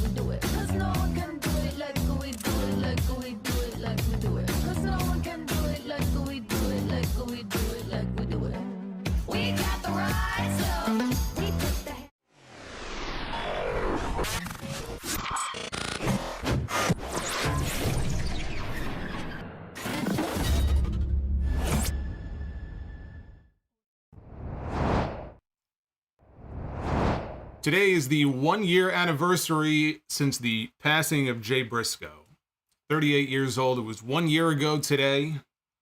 we do it. Cause no one can do it like we do it, like we do it, like we do it. Cause no one can do it like we do it, like we do it, like we do it. We got the right stuff. We put the Today is the 1-year anniversary since the passing of Jay Briscoe. 38 years old. It was 1 year ago today.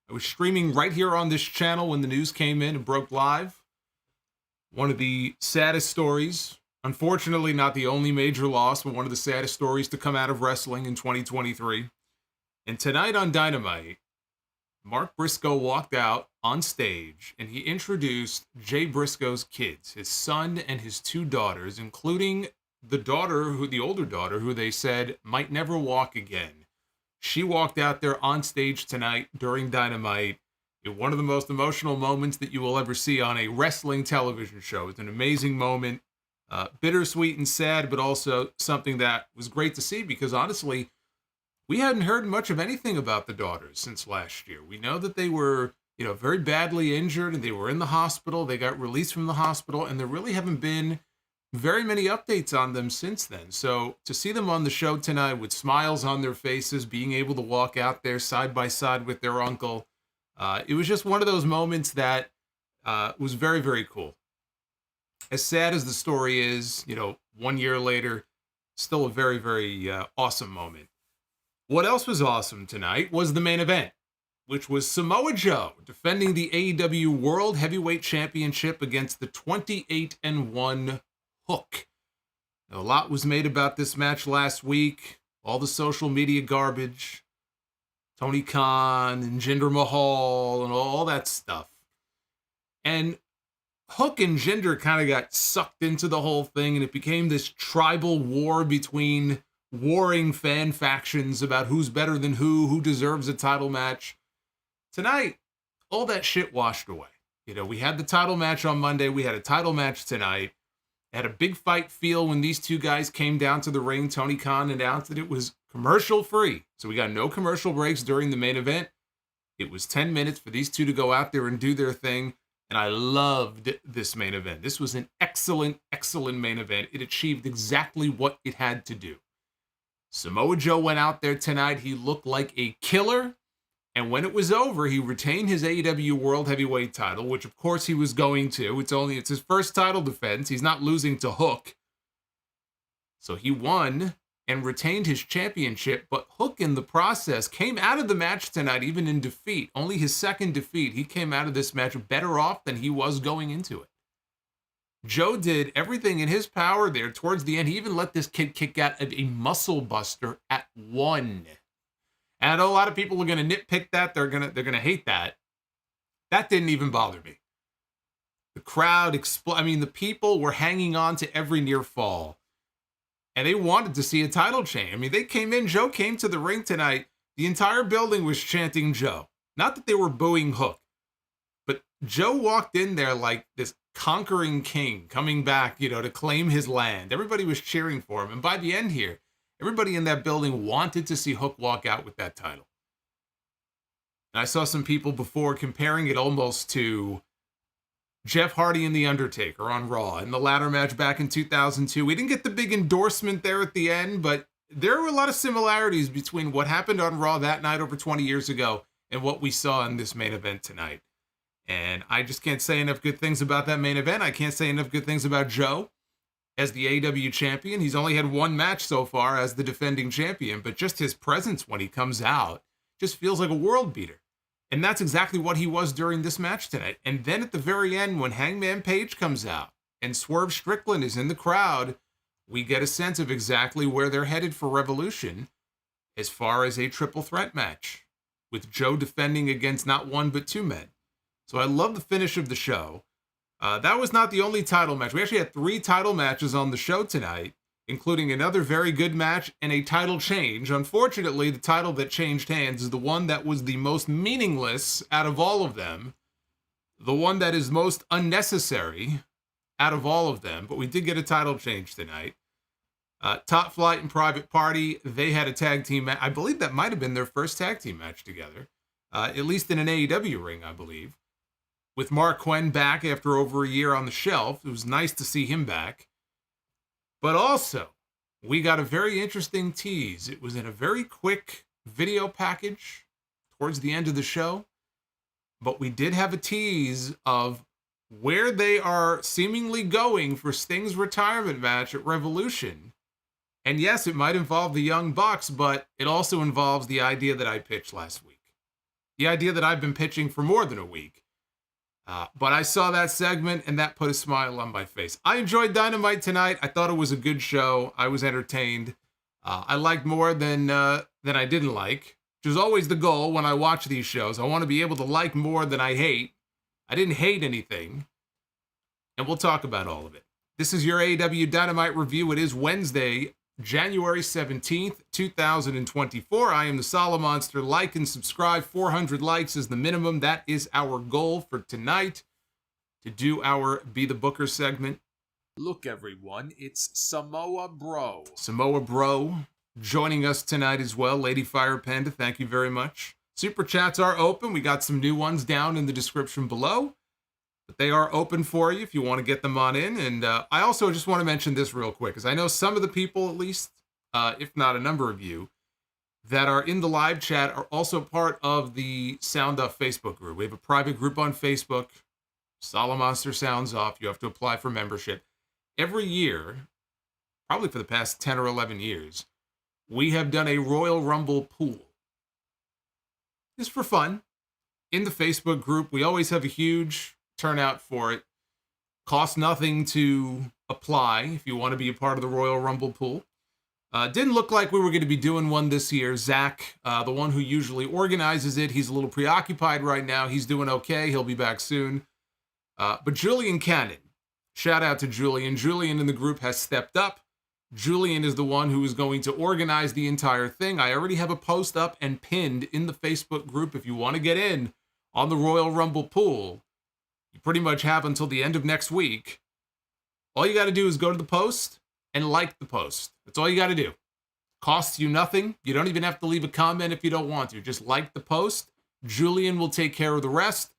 I was streaming right here on this channel when the news came in and broke live. One of the saddest stories. Unfortunately, not the only major loss, but one of the saddest stories to come out of wrestling in 2023. And tonight on Dynamite, Mark Briscoe walked out on stage and he introduced Jay Briscoe's kids, his son and his 2 daughters, including the older daughter, who they said might never walk again. She walked out there on stage tonight during Dynamite in one of the most emotional moments that you will ever see on a wrestling television show. It's an amazing moment, bittersweet and sad, but also something that was great to see because honestly, we hadn't heard much of anything about the daughters since last year. We know that they were, very badly injured and they were in the hospital. They got released from the hospital and there really haven't been very many updates on them since then. So to see them on the show tonight with smiles on their faces, being able to walk out there side by side with their uncle, it was just one of those moments that was very, very cool. As sad as the story is, 1 year later, still a very, very awesome moment. What else was awesome tonight was the main event, which was Samoa Joe defending the AEW World Heavyweight Championship against the 28-1 Hook. Now, a lot was made about this match last week, all the social media garbage, Tony Khan and Jinder Mahal and all that stuff. And Hook and Jinder kind of got sucked into the whole thing and it became this tribal war between warring fan factions about who's better than who deserves a title match. Tonight, all that shit washed away. We had the title match on Monday. We had a title match tonight. It had a big fight feel when these 2 guys came down to the ring. Tony Khan announced that it was commercial free. So we got no commercial breaks during the main event. It was 10 minutes for these 2 to go out there and do their thing. And I loved this main event. This was an excellent, excellent main event. It achieved exactly what it had to do. Samoa Joe went out there tonight. He looked like a killer. And when it was over, he retained his AEW World Heavyweight title, which of course he was going to. It's his first title defense. He's not losing to Hook. So he won and retained his championship. But Hook in the process came out of the match tonight, even in defeat. Only his second defeat. He came out of this match better off than he was going into it. Joe did everything in his power there towards the end. He even let this kid kick out of a muscle buster at 1. And I know a lot of people are going to nitpick that. They're going to hate that. That didn't even bother me. The crowd the people were hanging on to every near fall. And they wanted to see a title change. They came in, Joe came to the ring tonight. The entire building was chanting Joe. Not that they were booing Hook. But Joe walked in there like this conquering king coming back, to claim his land. Everybody was cheering for him. And by the end here, everybody in that building wanted to see Hook walk out with that title. And I saw some people before comparing it almost to Jeff Hardy and The Undertaker on Raw in the ladder match back in 2002. We didn't get the big endorsement there at the end, but there were a lot of similarities between what happened on Raw that night over 20 years ago and what we saw in this main event tonight. And I just can't say enough good things about that main event. I can't say enough good things about Joe as the AEW champion. He's only had 1 match so far as the defending champion, but just his presence when he comes out just feels like a world beater. And that's exactly what he was during this match tonight. And then at the very end, when Hangman Page comes out and Swerve Strickland is in the crowd, we get a sense of exactly where they're headed for Revolution as far as a triple threat match, with Joe defending against not 1 but 2 men. So I love the finish of the show. That was not the only title match. We actually had 3 title matches on the show tonight, including another very good match and a title change. Unfortunately, the title that changed hands is the one that was the most meaningless out of all of them, the one that is most unnecessary out of all of them. But we did get a title change tonight. Top Flight and Private Party, they had a tag team match. I believe that might have been their first tag team match together, at least in an AEW ring, I believe. With Mark Quinn back after over a year on the shelf. It was nice to see him back. But also, we got a very interesting tease. It was in a very quick video package towards the end of the show. But we did have a tease of where they are seemingly going for Sting's retirement match at Revolution. And yes, it might involve the Young Bucks, but it also involves the idea that I pitched last week. The idea that I've been pitching for more than a week. But I saw that segment, and that put a smile on my face. I enjoyed Dynamite tonight. I thought it was a good show. I was entertained. I liked more than I didn't like, which is always the goal when I watch these shows. I want to be able to like more than I hate. I didn't hate anything, and we'll talk about all of it. This is your AEW Dynamite review. It is Wednesday, January 17th, 2024. I am the Solomonster. Like and subscribe. 400 likes is the minimum. That is our goal for tonight to do our Be the Booker segment. Look, everyone, it's Samoa BRO. Samoa BRO joining us tonight as well. Lady Fire Panda, thank you very much. Super chats are open. We got some new ones down in the description below. But they are open for you if you want to get them on in. And I also just want to mention this real quick, because I know some of the people, at least, if not a number of you, that are in the live chat are also part of the Sound Off Facebook group. We have a private group on Facebook, Solomonster Sounds Off. You have to apply for membership. Every year, probably for the past 10 or 11 years, we have done a Royal Rumble pool. Just for fun. In the Facebook group, we always have a huge turnout for it. Costs nothing to apply if you want to be a part of the Royal Rumble pool. Didn't look like we were going to be doing one this year. Zach, the one who usually organizes it, he's a little preoccupied right now. He's doing okay. He'll be back soon. But Julian Cannon, shout out to Julian. Julian in the group has stepped up. Julian is the one who is going to organize the entire thing. I already have a post up and pinned in the Facebook group. If you want to get in on the Royal Rumble pool, you pretty much have until the end of next week. All you got to do is go to the post and like the post. That's all you got to do. Costs you nothing. You don't even have to leave a comment if you don't want to. Just like the post. Julian will take care of the rest,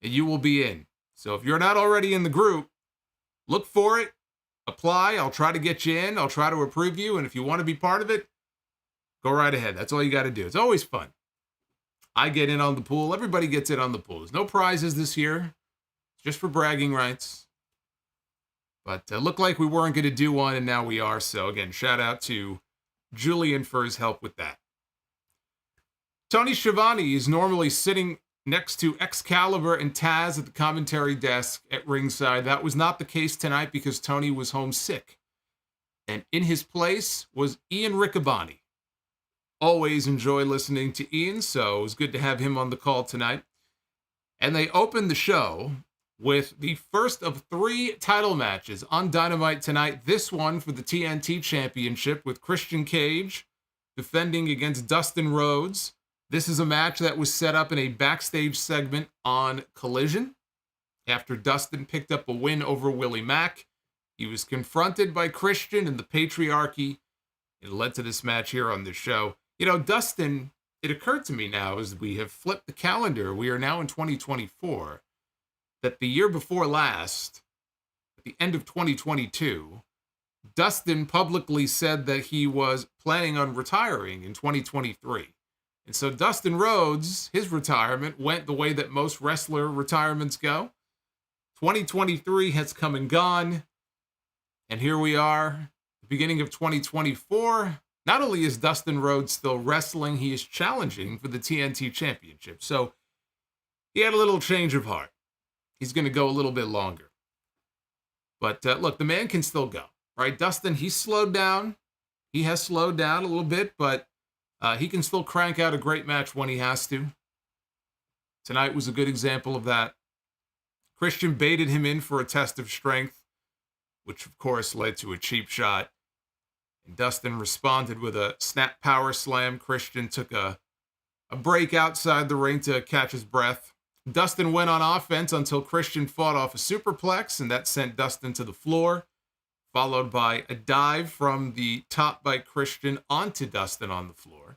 and you will be in. So if you're not already in the group, look for it. Apply. I'll try to get you in. I'll try to approve you. And if you want to be part of it, go right ahead. That's all you got to do. It's always fun. I get in on the pool. Everybody gets in on the pool. There's no prizes this year. Just for bragging rights. But looked like we weren't going to do one, and now we are. So again, shout out to Julian for his help with that. Tony Schiavone is normally sitting next to Excalibur and Taz at the commentary desk at ringside. That was not the case tonight because Tony was homesick. And in his place was Ian Riccaboni. Always enjoy listening to Ian, so it was good to have him on the call tonight. And they opened the show with the first of 3 title matches on Dynamite tonight. This one for the TNT Championship with Christian Cage defending against Dustin Rhodes. This is a match that was set up in a backstage segment on Collision. After Dustin picked up a win over Willie Mack, he was confronted by Christian and the Patriarchy. It led to this match here on the show. You know, Dustin, it occurred to me now as we have flipped the calendar, we are now in 2024, that the year before last, at the end of 2022, Dustin publicly said that he was planning on retiring in 2023. And so Dustin Rhodes, his retirement went the way that most wrestler retirements go. 2023 has come and gone. And here we are, the beginning of 2024. Not only is Dustin Rhodes still wrestling, he is challenging for the TNT Championship. So he had a little change of heart. He's going to go a little bit longer. But look, the man can still go, right? Dustin, he's slowed down. He has slowed down a little bit, but he can still crank out a great match when he has to. Tonight was a good example of that. Christian baited him in for a test of strength, which of course led to a cheap shot. And Dustin responded with a snap power slam. Christian took a break outside the ring to catch his breath. Dustin went on offense until Christian fought off a superplex, and that sent Dustin to the floor. followed by a dive from the top by Christian onto Dustin on the floor.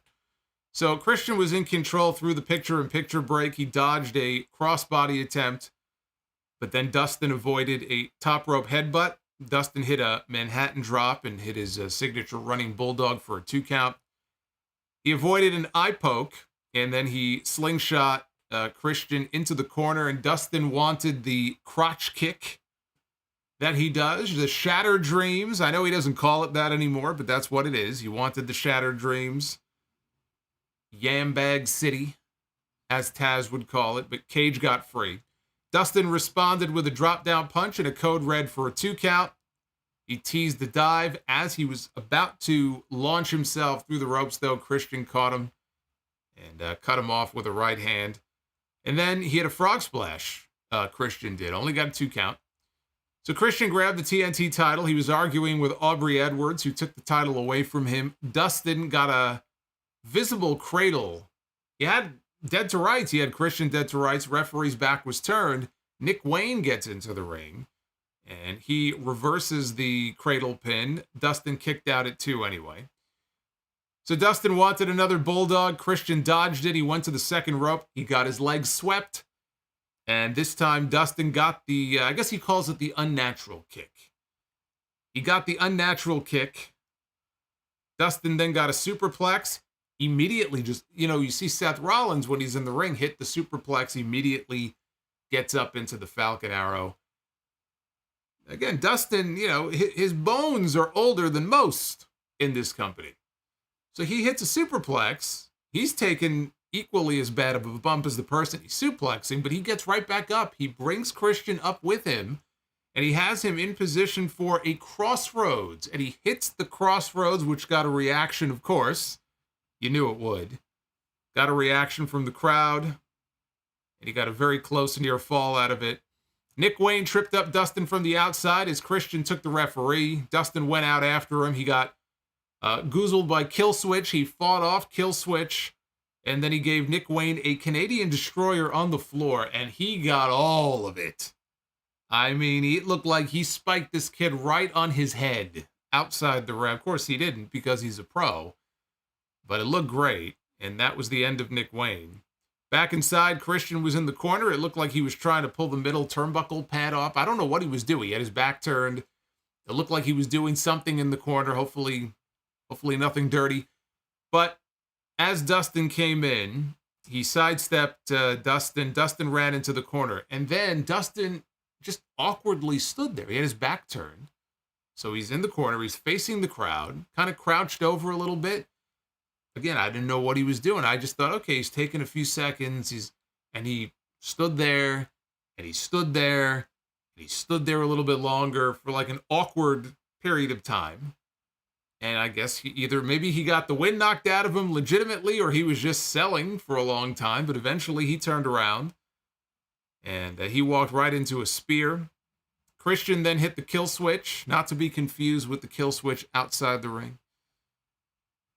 So Christian was in control through the picture-in-picture break. He dodged a crossbody attempt, but then Dustin avoided a top rope headbutt. Dustin hit a Manhattan drop and hit his signature running bulldog for a 2 count. He avoided an eye poke, and then he slingshot Christian into the corner, and Dustin wanted the crotch kick that he does, the Shattered Dreams. I know he doesn't call it that anymore, but that's what it is. He wanted the Shattered Dreams. Yambag City, as Taz would call it, but Cage got free. Dustin responded with a drop-down punch and a code red for a 2 count. He teased the dive. As he was about to launch himself through the ropes, though, Christian caught him and cut him off with a right hand. And then he hit a frog splash, Christian did. Only got a 2 count. So Christian grabbed the TNT title. He was arguing with Aubrey Edwards, who took the title away from him. Dustin got a visible cradle. He had dead to rights. He had Christian dead to rights. Referee's back was turned. Nick Wayne gets into the ring, and he reverses the cradle pin. Dustin kicked out at 2 anyway. So Dustin wanted another bulldog. Christian dodged it. He went to the second rope. He got his legs swept. And this time Dustin got the, I guess he calls it the unnatural kick. He got the unnatural kick. Dustin then got a superplex. Immediately just, you see Seth Rollins when he's in the ring hit the superplex, immediately gets up into the Falcon Arrow. Again, Dustin, his bones are older than most in this company. So he hits a superplex. He's taken equally as bad of a bump as the person he's suplexing, but he gets right back up. He brings Christian up with him, and he has him in position for a crossroads, and he hits the crossroads, which got a reaction, of course. You knew it would. Got a reaction from the crowd, and he got a very close near fall out of it. Nick Wayne tripped up Dustin from the outside as Christian took the referee. Dustin went out after him. He got goozled by Kill Switch. He fought off Kill Switch, and then he gave Nick Wayne a Canadian Destroyer on the floor, and he got all of it. I mean, it looked like he spiked this kid right on his head outside the ring. Of course, he didn't because he's a pro. But it looked great, and that was the end of Nick Wayne. Back inside, Christian was in the corner. It looked like he was trying to pull the middle turnbuckle pad off. I don't know what he was doing. He had his back turned. It looked like he was doing something in the corner. Hopefully nothing dirty. But as Dustin came in, he sidestepped Dustin. Dustin ran into the corner. And then Dustin just awkwardly stood there. He had his back turned. So he's in the corner. He's facing the crowd. Kind of crouched over a little bit. Again, I didn't know what he was doing. I just thought, okay, he's taking a few seconds. And he stood there, and he stood there, and he stood there a little bit longer for like an awkward period of time. And I guess maybe he got the wind knocked out of him legitimately, or he was just selling for a long time. But eventually he turned around, and he walked right into a spear. Christian then hit the kill switch, not to be confused with the kill switch outside the ring.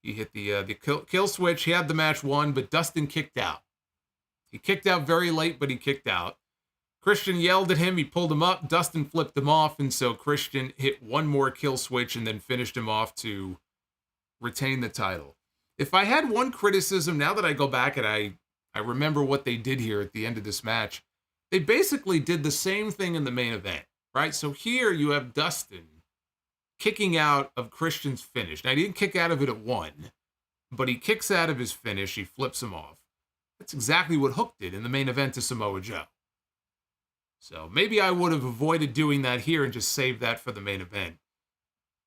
He hit the kill switch. He had the match won, but Dustin kicked out. He kicked out very late, but he kicked out. Christian yelled at him. He pulled him up. Dustin flipped him off, and so Christian hit one more kill switch and then finished him off to retain the title. If I had one criticism, now that I go back and I remember what they did here at the end of this match, they basically did the same thing in the main event, right? So here you have Dustin kicking out of Christian's finish. Now, he didn't kick out of it at 1, but he kicks out of his finish. He flips him off. That's exactly what Hook did in the main event to Samoa Joe. So maybe I would have avoided doing that here and just saved that for the main event.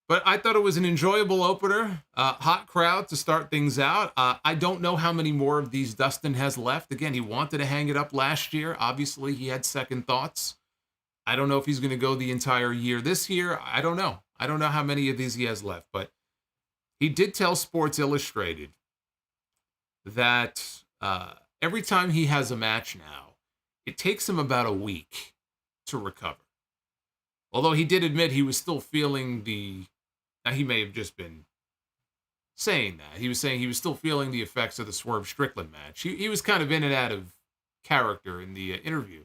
But I thought it was an enjoyable opener. Hot crowd to start things out. I don't know how many more of these Dustin has left. Again, he wanted to hang it up last year. Obviously, he had second thoughts. I don't know if he's going to go the entire year this year. I don't know. I don't know how many of these he has left, but he did tell Sports Illustrated that every time he has a match now, it takes him about a week to recover. Although he did admit he was still feeling now he may have just been saying that. He was saying he was still feeling the effects of the Swerve Strickland match. He was kind of in and out of character in the interview.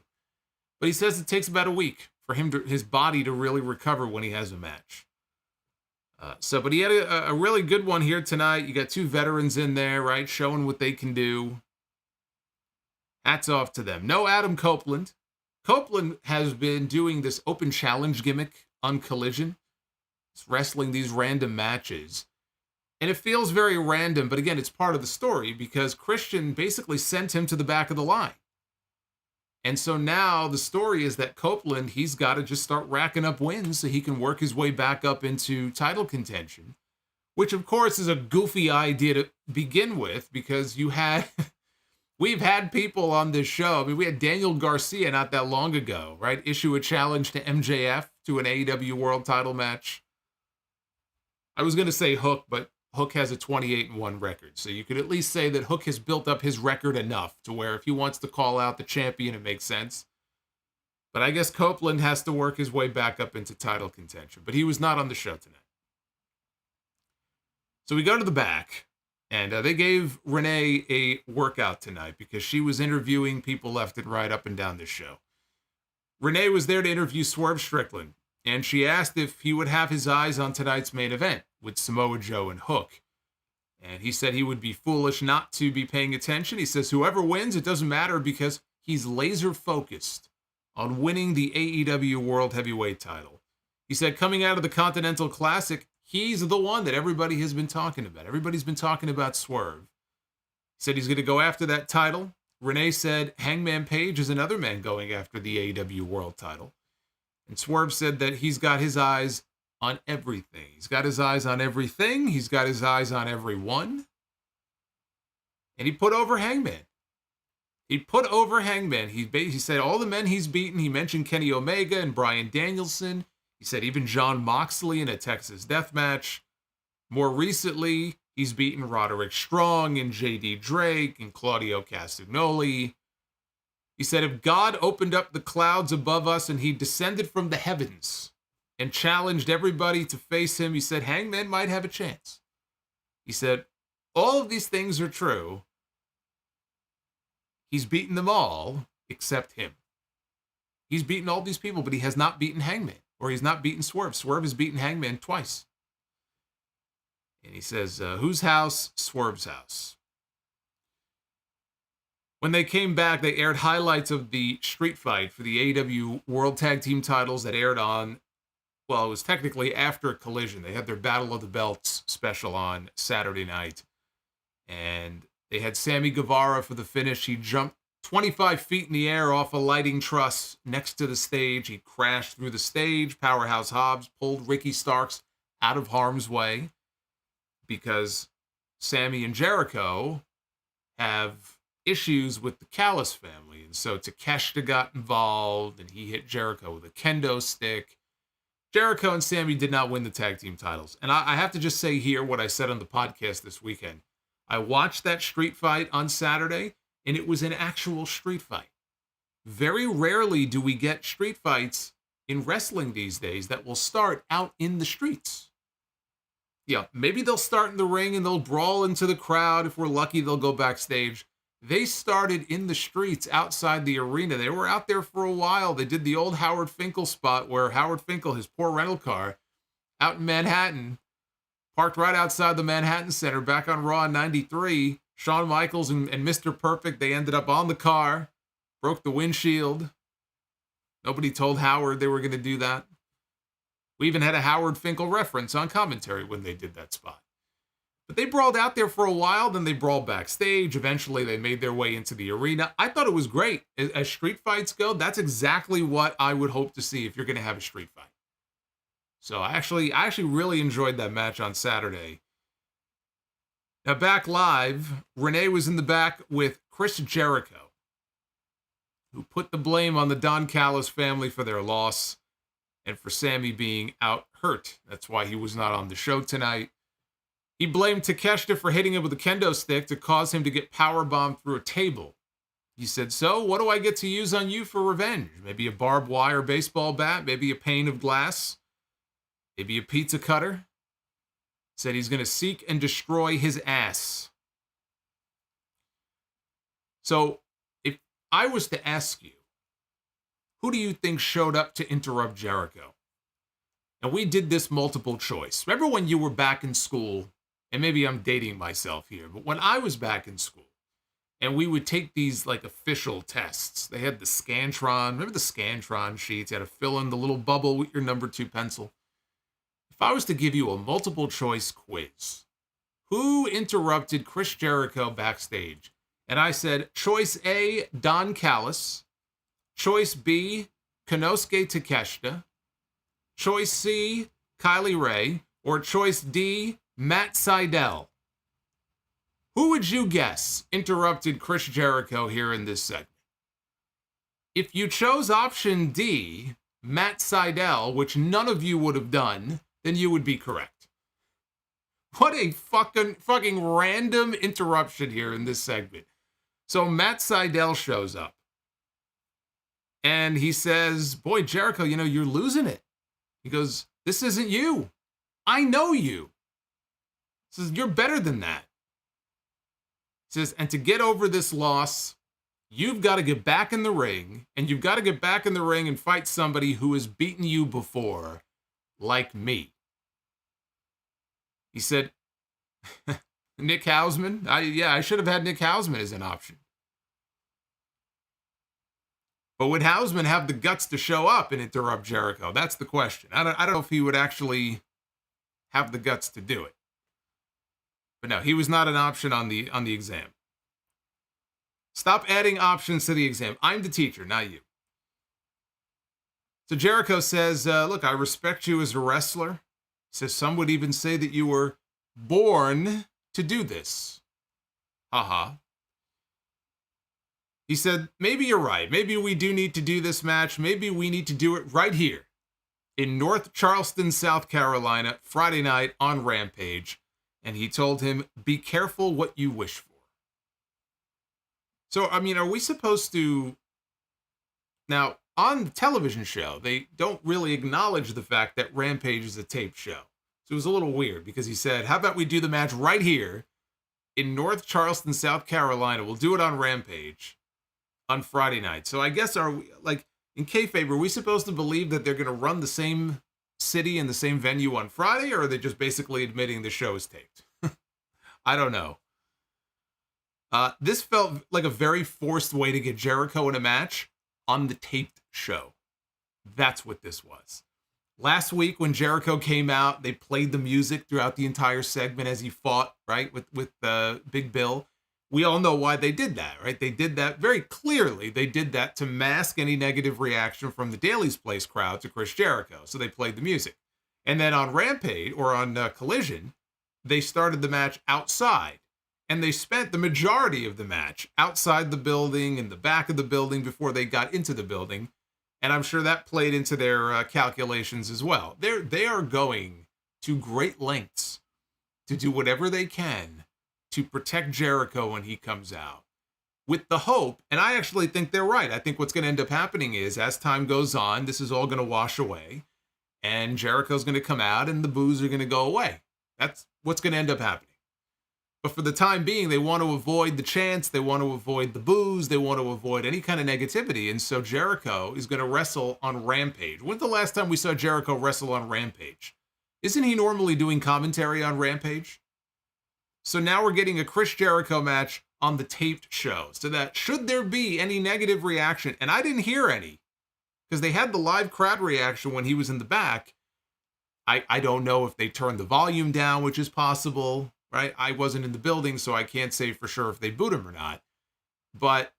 But he says it takes about a week for him his body to really recover when he has a match. But he had a really good one here tonight. You got two veterans in there, right? Showing what they can do. Hats off to them. No Adam Copeland. Copeland has been doing this open challenge gimmick on Collision. It's wrestling these random matches. And it feels very random, but again, it's part of the story because Christian basically sent him to the back of the line. And so now the story is that Copeland, he's got to just start racking up wins so he can work his way back up into title contention, which of course is a goofy idea to begin with because we've had people on this show. I mean, we had Daniel Garcia not that long ago, right? Issue a challenge to MJF to an AEW World title match. I was going to say Hook, but Hook has a 28-1 record. So you could at least say that Hook has built up his record enough to where if he wants to call out the champion, it makes sense. But I guess Copeland has to work his way back up into title contention. But he was not on the show tonight. So we go to the back, and they gave Renee a workout tonight because she was interviewing people left and right up and down this show. Renee was there to interview Swerve Strickland, and she asked if he would have his eyes on tonight's main event with Samoa Joe and Hook. And he said he would be foolish not to be paying attention. He says whoever wins, it doesn't matter because he's laser focused on winning the AEW World Heavyweight title. He said coming out of the Continental Classic, he's the one that everybody has been talking about. Everybody's been talking about Swerve. He said he's going to go after that title. Renee said Hangman Page is another man going after the AEW World title. And Swerve said that he's got his eyes on everything. He's got his eyes on everything. He's got his eyes on everyone. And he put over Hangman. He put over Hangman. He said all the men he's beaten. He mentioned Kenny Omega and Bryan Danielson. He said even Jon Moxley in a Texas death match. More recently, he's beaten Roderick Strong and J.D. Drake and Claudio Castagnoli. He said if God opened up the clouds above us and he descended from the heavens and challenged everybody to face him, he said Hangman might have a chance. He said all of these things are true. He's beaten them all except him. He's beaten all these people, but he has not beaten Hangman, or he's not beaten Swerve. Swerve has beaten Hangman twice. And he says, whose house? Swerve's house. When they came back, they aired highlights of the street fight for the AEW World Tag Team titles that aired on, well, it was technically after Collision. They had their Battle of the Belts special on Saturday night. And they had Sammy Guevara for the finish. He jumped 25 feet in the air off a lighting truss next to the stage. He crashed through the stage. Powerhouse Hobbs pulled Ricky Starks out of harm's way because Sammy and Jericho have issues with the Callis family. And so Takeshita got involved and he hit Jericho with a kendo stick. Jericho and Sammy did not win the tag team titles. And I have to just say here what I said on the podcast this weekend. I watched that street fight on Saturday, and it was an actual street fight. Very rarely do we get street fights in wrestling these days that will start out in the streets. Yeah, maybe they'll start in the ring and they'll brawl into the crowd. If we're lucky, they'll go backstage. They started in the streets outside the arena. They were out there for a while. They did the old Howard Finkel spot where Howard Finkel, his poor rental car, out in Manhattan, parked right outside the Manhattan Center back on Raw in 93. Shawn Michaels and Mr. Perfect, they ended up on the car, broke the windshield. Nobody told Howard they were going to do that. We even had a Howard Finkel reference on commentary when they did that spot. But they brawled out there for a while, then they brawled backstage. Eventually, they made their way into the arena. I thought it was great. As street fights go, that's exactly what I would hope to see if you're going to have a street fight. So I actually really enjoyed that match on Saturday. Now back live, Renee was in the back with Chris Jericho, who put the blame on the Don Callis family for their loss and for Sammy being out hurt. That's why he was not on the show tonight. He blamed Takeshita for hitting him with a kendo stick to cause him to get powerbombed through a table. He said, so what do I get to use on you for revenge? Maybe a barbed wire baseball bat, maybe a pane of glass, maybe a pizza cutter. Said he's going to seek and destroy his ass. So if I was to ask you, who do you think showed up to interrupt Jericho? And we did this multiple choice. Remember when you were back in school, and maybe I'm dating myself here, but when I was back in school, and we would take these like official tests. They had the Scantron. Remember the Scantron sheets? You had to fill in the little bubble with your number 2 pencil. If I was to give you a multiple choice quiz, who interrupted Chris Jericho backstage? And I said, choice A, Don Callis. Choice B, Konosuke Takeshita. Choice C, Kylie Ray. Or choice D, Matt Sydal. Who would you guess interrupted Chris Jericho here in this segment? If you chose option D, Matt Sydal, which none of you would have done, then you would be correct. What a fucking random interruption here in this segment. So Matt Sydal shows up. And he says, boy, Jericho, you're losing it. He goes, this isn't you. I know you. He says, you're better than that. He says, and to get over this loss, you've got to get back in the ring, and you've got to get back in the ring and fight somebody who has beaten you before, like me. He said, Nick Hausman? I should have had Nick Hausman as an option. But would Hausman have the guts to show up and interrupt Jericho? That's the question. I don't know if he would actually have the guts to do it. But no, he was not an option on the exam. Stop adding options to the exam. I'm the teacher, not you. So Jericho says, look, I respect you as a wrestler. He says, some would even say that you were born to do this. Haha. He said, maybe you're right. Maybe we do need to do this match. Maybe we need to do it right here in North Charleston, South Carolina, Friday night on Rampage. And he told him, be careful what you wish for. So, are we supposed to... Now, on the television show, they don't really acknowledge the fact that Rampage is a taped show. So it was a little weird because he said, how about we do the match right here in North Charleston, South Carolina? We'll do it on Rampage on Friday night. So I guess, are we, like, in kayfabe, are we supposed to believe that they're going to run the same city and the same venue on Friday, or are they just basically admitting the show is taped? I don't know. This felt like a very forced way to get Jericho in a match on the taped show. That's what this was. Last week when Jericho came out, they played the music throughout the entire segment as he fought, right, with Big Bill. We all know why they did that, right? They did that very clearly. They did that to mask any negative reaction from the Daily's Place crowd to Chris Jericho. So they played the music. And then on Rampage, or on Collision, they started the match outside. And they spent the majority of the match outside the building, in the back of the building, before they got into the building. And I'm sure that played into their calculations as well. They are going to great lengths to do whatever they can to protect Jericho when he comes out, with the hope, and I actually think they're right. I think what's going to end up happening is, as time goes on, this is all going to wash away, and Jericho's going to come out, and the boos are going to go away. That's what's going to end up happening. But for the time being, they want to avoid the chants, they want to avoid the boos, they want to avoid any kind of negativity, and so Jericho is going to wrestle on Rampage. When's the last time we saw Jericho wrestle on Rampage? Isn't he normally doing commentary on Rampage? So now we're getting a Chris Jericho match on the taped show. So that should there be any negative reaction, and I didn't hear any, because they had the live crowd reaction when he was in the back. I don't know if they turned the volume down, which is possible, right? I wasn't in the building, so I can't say for sure if they booed him or not. But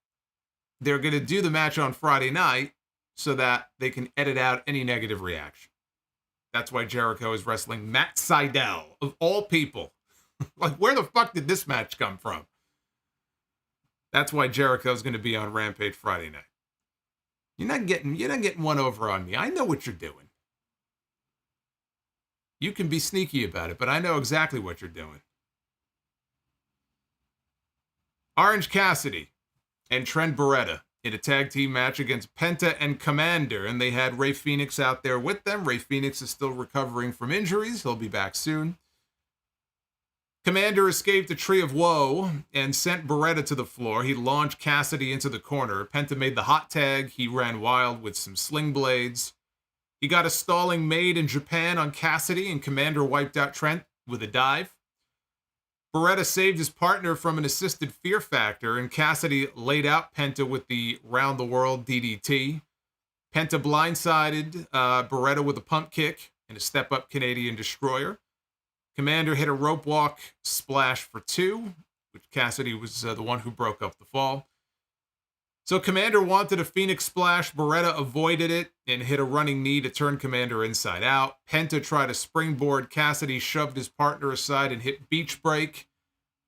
they're going to do the match on Friday night so that they can edit out any negative reaction. That's why Jericho is wrestling Matt Sydal, of all people. Like, where the fuck did this match come from? That's why Jericho's going to be on Rampage Friday night. You're not getting one over on me. I know what you're doing. You can be sneaky about it, but I know exactly what you're doing. Orange Cassidy and Trent Beretta in a tag team match against Penta and Commander, and they had Rey Fenix out there with them. Rey Fenix is still recovering from injuries. He'll be back soon. Commander escaped a tree of woe and sent Beretta to the floor. He launched Cassidy into the corner. Penta made the hot tag. He ran wild with some sling blades. He got a stalling made in Japan on Cassidy, and Commander wiped out Trent with a dive. Beretta saved his partner from an assisted Fear Factor, and Cassidy laid out Penta with the round-the-world DDT. Penta blindsided Beretta with a pump kick and a step-up Canadian Destroyer. Commander hit a rope walk splash for 2, which Cassidy was the one who broke up the fall. So Commander wanted a Phoenix Splash. Beretta avoided it and hit a running knee to turn Commander inside out. Penta tried a springboard. Cassidy shoved his partner aside and hit Beach Break.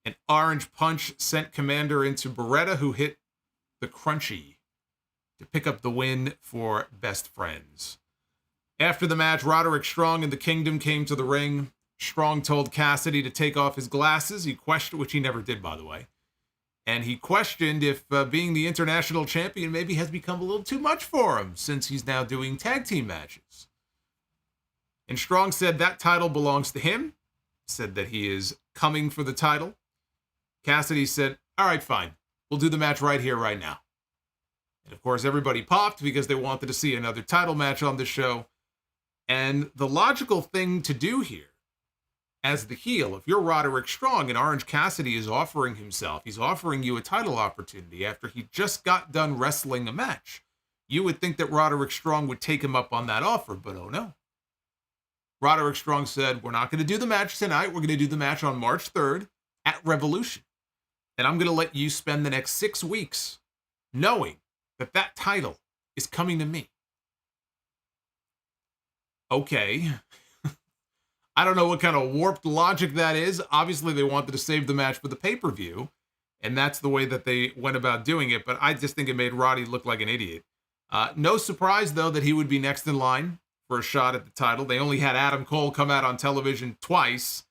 An orange punch sent Commander into Beretta, who hit the Crunchy to pick up the win for Best Friends. After the match, Roderick Strong and the Kingdom came to the ring. Strong told Cassidy to take off his glasses. He questioned, which he never did, by the way. And he questioned if being the international champion maybe has become a little too much for him since he's now doing tag team matches. And Strong said that title belongs to him, said that he is coming for the title. Cassidy said, all right, fine. We'll do the match right here, right now. And of course, everybody popped because they wanted to see another title match on the show. And the logical thing to do here, as the heel, if you're Roderick Strong and Orange Cassidy is offering himself, he's offering you a title opportunity after he just got done wrestling a match, you would think that Roderick Strong would take him up on that offer, but oh no. Roderick Strong said, we're not going to do the match tonight. We're going to do the match on March 3rd at Revolution. And I'm going to let you spend the next 6 weeks knowing that that title is coming to me. Okay. I don't know what kind of warped logic that is. Obviously, they wanted to save the match for the pay-per-view, and that's the way that they went about doing it, but I just think it made Roddy look like an idiot. No surprise, though, that he would be next in line for a shot at the title. They only had Adam Cole come out on television twice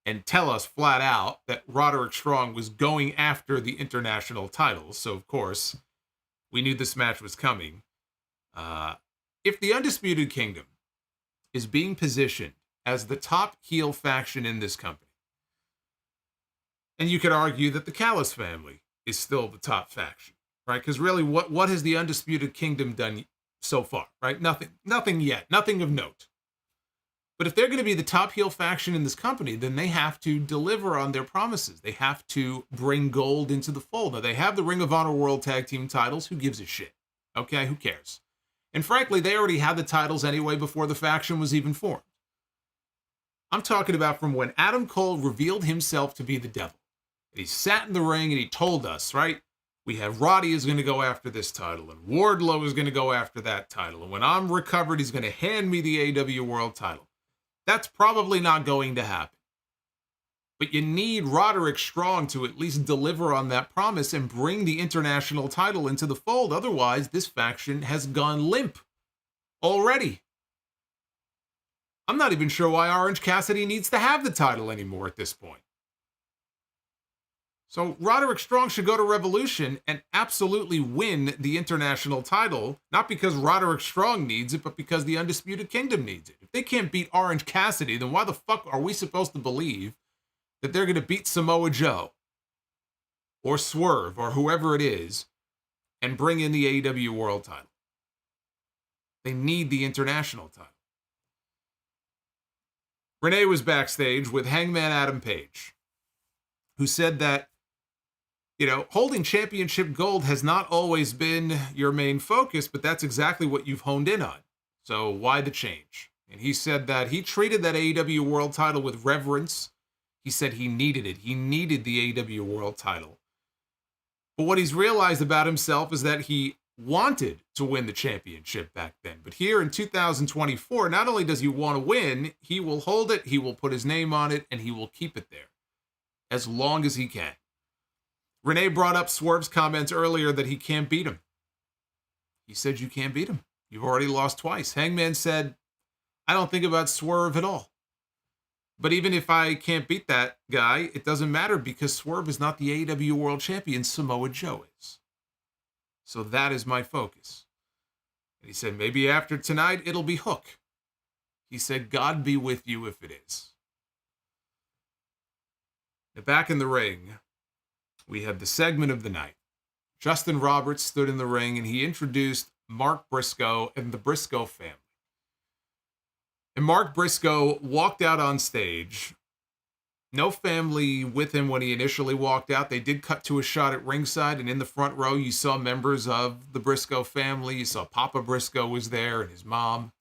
and tell us flat out that Roderick Strong was going after the international title, so of course, we knew this match was coming. If the Undisputed Kingdom is being positioned as the top heel faction in this company, and you could argue that the Callis family is still the top faction, right? Because really, what has the Undisputed Kingdom done so far, right? Nothing yet, nothing of note. But if they're going to be the top heel faction in this company, then they have to deliver on their promises. They have to bring gold into the fold. Now, they have the Ring of Honor World Tag Team titles. Who gives a shit? Okay, who cares? And frankly, they already had the titles anyway before the faction was even formed. I'm talking about from when Adam Cole revealed himself to be the devil. And he sat in the ring and he told us, right? We have Roddy is going to go after this title, and Wardlow is going to go after that title. And when I'm recovered, he's going to hand me the AEW World title. That's probably not going to happen. But you need Roderick Strong to at least deliver on that promise and bring the international title into the fold. Otherwise, this faction has gone limp already. I'm not even sure why Orange Cassidy needs to have the title anymore at this point. So Roderick Strong should go to Revolution and absolutely win the international title, not because Roderick Strong needs it, but because the Undisputed Kingdom needs it. If they can't beat Orange Cassidy, then why the fuck are we supposed to believe that they're going to beat Samoa Joe or Swerve or whoever it is and bring in the AEW World title? They need the international title. Renee was backstage with Hangman Adam Page, who said that, holding championship gold has not always been your main focus, but that's exactly what you've honed in on. So why the change? And he said that he treated that AEW World title with reverence. He said he needed it. He needed the AEW World title. But what he's realized about himself is that he wanted to win the championship back then. But here in 2024, not only does he want to win, he will hold it, he will put his name on it, and he will keep it there as long as he can. Renee brought up Swerve's comments earlier that he can't beat him. He said, you can't beat him. You've already lost twice. Hangman said, I don't think about Swerve at all. But even if I can't beat that guy, it doesn't matter because Swerve is not the AEW World Champion. Samoa Joe is. So that is my focus. And he said, maybe after tonight, it'll be Hook. He said, God be with you if it is. Now back in the ring, we had the segment of the night. Justin Roberts stood in the ring and he introduced Mark Briscoe and the Briscoe family. And Mark Briscoe walked out on stage. No family with him when he initially walked out. They did cut to a shot at ringside, and in the front row, you saw members of the Briscoe family. You saw Papa Briscoe was there and his mom.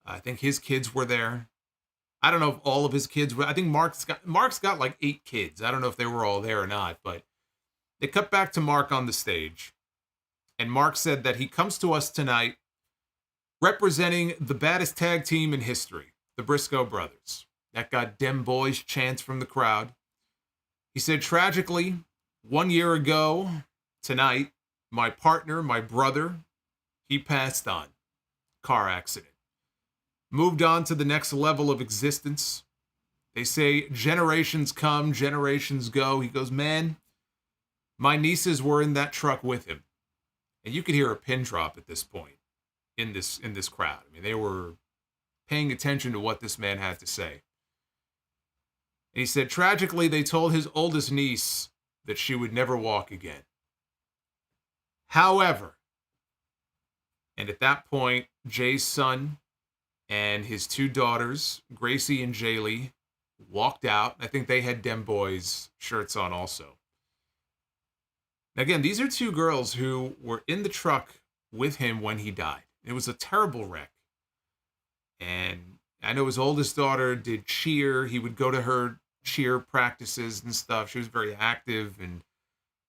I think his kids were there. I don't know if all of his kids were. I think Mark's got like 8 kids. I don't know if they were all there or not, but they cut back to Mark on the stage. And Mark said that he comes to us tonight representing the baddest tag team in history, the Briscoe brothers. That got Dem Boys chants from the crowd. He said, tragically, 1 year ago tonight, my partner, my brother, he passed on. Car accident. Moved on to the next level of existence. They say generations come, generations go. He goes, man, my nieces were in that truck with him. And you could hear a pin drop at this point in this crowd. I mean, they were paying attention to what this man had to say. And he said, tragically, they told his oldest niece that she would never walk again. However, and at that point, Jay's son and his 2 daughters, Gracie and Jaylee, walked out. I think they had Dem Boys shirts on also. Again, these are 2 girls who were in the truck with him when he died. It was a terrible wreck. And I know his oldest daughter did cheer. He would go to her cheer practices and stuff. She was very active. And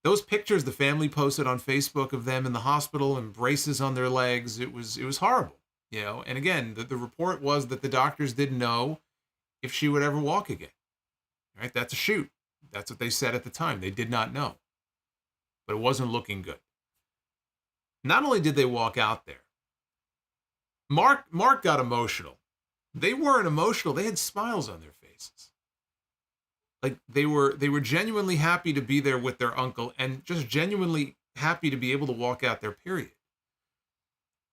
those pictures the family posted on Facebook of them in the hospital and braces on their legs, it was horrible. You know, and again, the report was that the doctors didn't know if she would ever walk again. Right? That's a shoot. That's what they said at the time. They did not know. But it wasn't looking good. Not only did they walk out there, Mark got emotional. They weren't emotional. They had smiles on their faces. Like they were genuinely happy to be there with their uncle and just genuinely happy to be able to walk out there, period.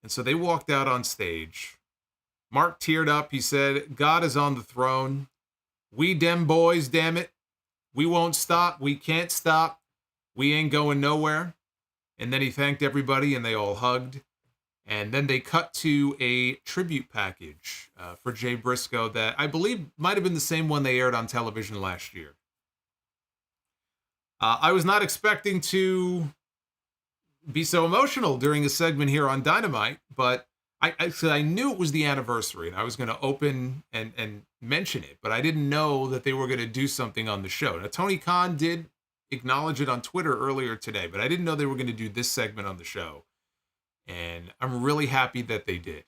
And so they walked out on stage. Mark teared up. He said, God is on the throne. We Dem Boys, damn it. We won't stop. We can't stop. We ain't going nowhere. And then he thanked everybody and they all hugged. And then they cut to a tribute package for Jay Briscoe that I believe might have been the same one they aired on television last year. I was not expecting to be so emotional during a segment here on Dynamite, but I knew it was the anniversary and I was going to open and mention it, but I didn't know that they were going to do something on the show. Now, Tony Khan did acknowledge it on Twitter earlier today, but I didn't know they were going to do this segment on the show. And I'm really happy that they did.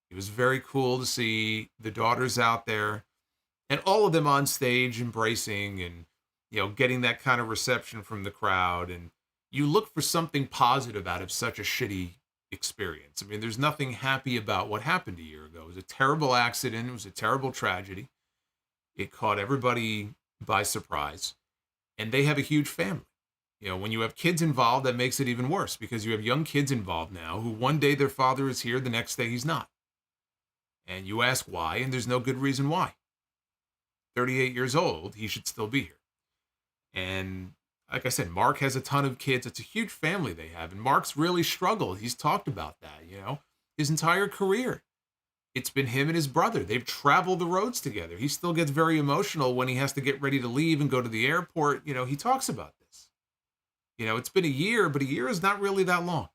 It was very cool to see the daughters out there and all of them on stage embracing and, you know, getting that kind of reception from the crowd. And you look for something positive out of such a shitty experience. I mean, there's nothing happy about what happened a year ago. It was a terrible accident. It was a terrible tragedy. It caught everybody by surprise. And they have a huge family. You know, when you have kids involved, that makes it even worse because you have young kids involved now who one day their father is here, the next day he's not. And you ask why, and there's no good reason why. 38 years old, he should still be here. And like I said, Mark has a ton of kids. It's a huge family they have. And Mark's really struggled. He's talked about that, you know, his entire career. It's been him and his brother. They've traveled the roads together. He still gets very emotional when he has to get ready to leave and go to the airport. You know, he talks about this. You know, it's been a year, but a year is not really that long.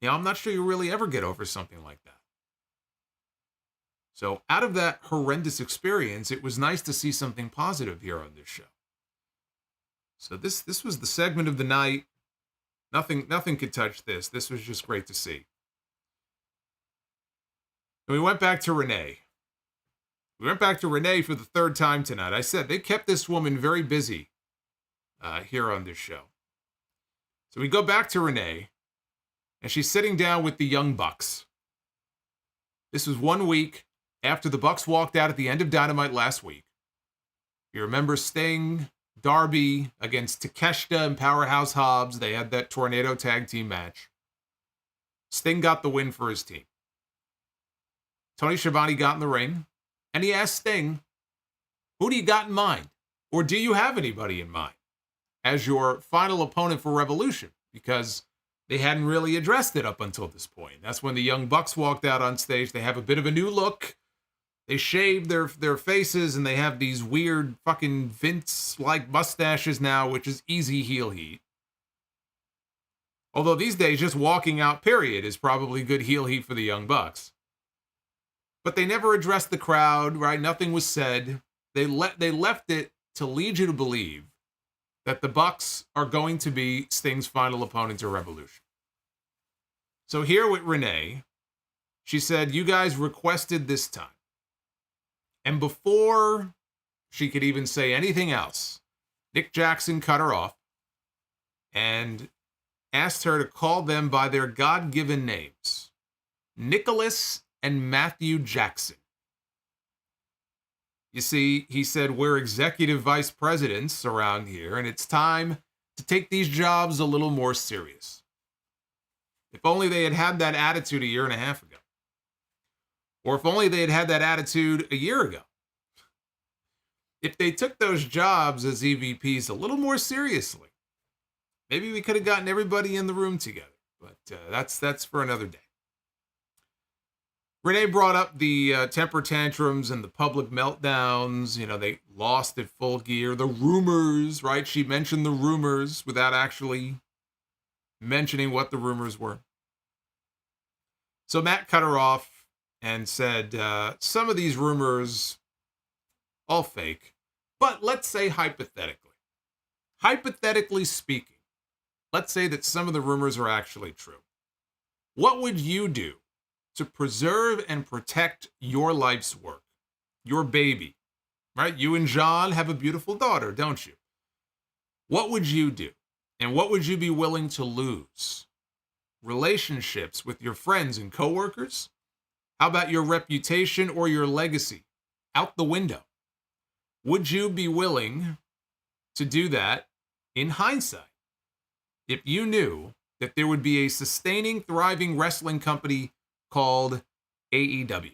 You know, I'm not sure you really ever get over something like that. So out of that horrendous experience, it was nice to see something positive here on this show. So this was the segment of the night. Nothing could touch this. This was just great to see. And we went back to Renee. We went back to Renee for the 3rd time tonight. I said they kept this woman very busy here on this show. So we go back to Renee, and she's sitting down with the Young Bucks. This was 1 week after the Bucks walked out at the end of Dynamite last week. You remember Sting, Darby against Takeshita and Powerhouse Hobbs. They had that Tornado Tag Team match. Sting got the win for his team. Tony Schiavone got in the ring, and he asked Sting, who do you got in mind? Or do you have anybody in mind as your final opponent for Revolution? Because they hadn't really addressed it up until this point. That's when the Young Bucks walked out on stage. They have a bit of a new look. They shave their faces, and they have these weird fucking Vince-like mustaches now, which is easy heel heat. Although these days, just walking out, period, is probably good heel heat for the Young Bucks. But they never addressed the crowd, right? Nothing was said. They left it to lead you to believe that the Bucks are going to be Sting's final opponent at Revolution. So here with Renee, she said, you guys requested this time. And before she could even say anything else, Nick Jackson cut her off and asked her to call them by their God-given names, Nicholas and Matthew Jackson. You see, he said, we're executive vice presidents around here, and it's time to take these jobs a little more serious. If only they had had that attitude a year and a half ago. Or if only they had had that attitude a year ago. If they took those jobs as EVPs a little more seriously, maybe we could have gotten everybody in the room together. But that's for another day. Renee brought up the temper tantrums and the public meltdowns. You know, they lost at Full Gear. The rumors, right? She mentioned the rumors without actually mentioning what the rumors were. So Matt cut her off and said, some of these rumors, all fake. But let's say hypothetically speaking, let's say that some of the rumors are actually true. What would you do to preserve and protect your life's work, your baby, right? You and John have a beautiful daughter, don't you? What would you do? And what would you be willing to lose? Relationships with your friends and coworkers? How about your reputation or your legacy? Out the window. Would you be willing to do that in hindsight if you knew that there would be a sustaining, thriving wrestling company called AEW?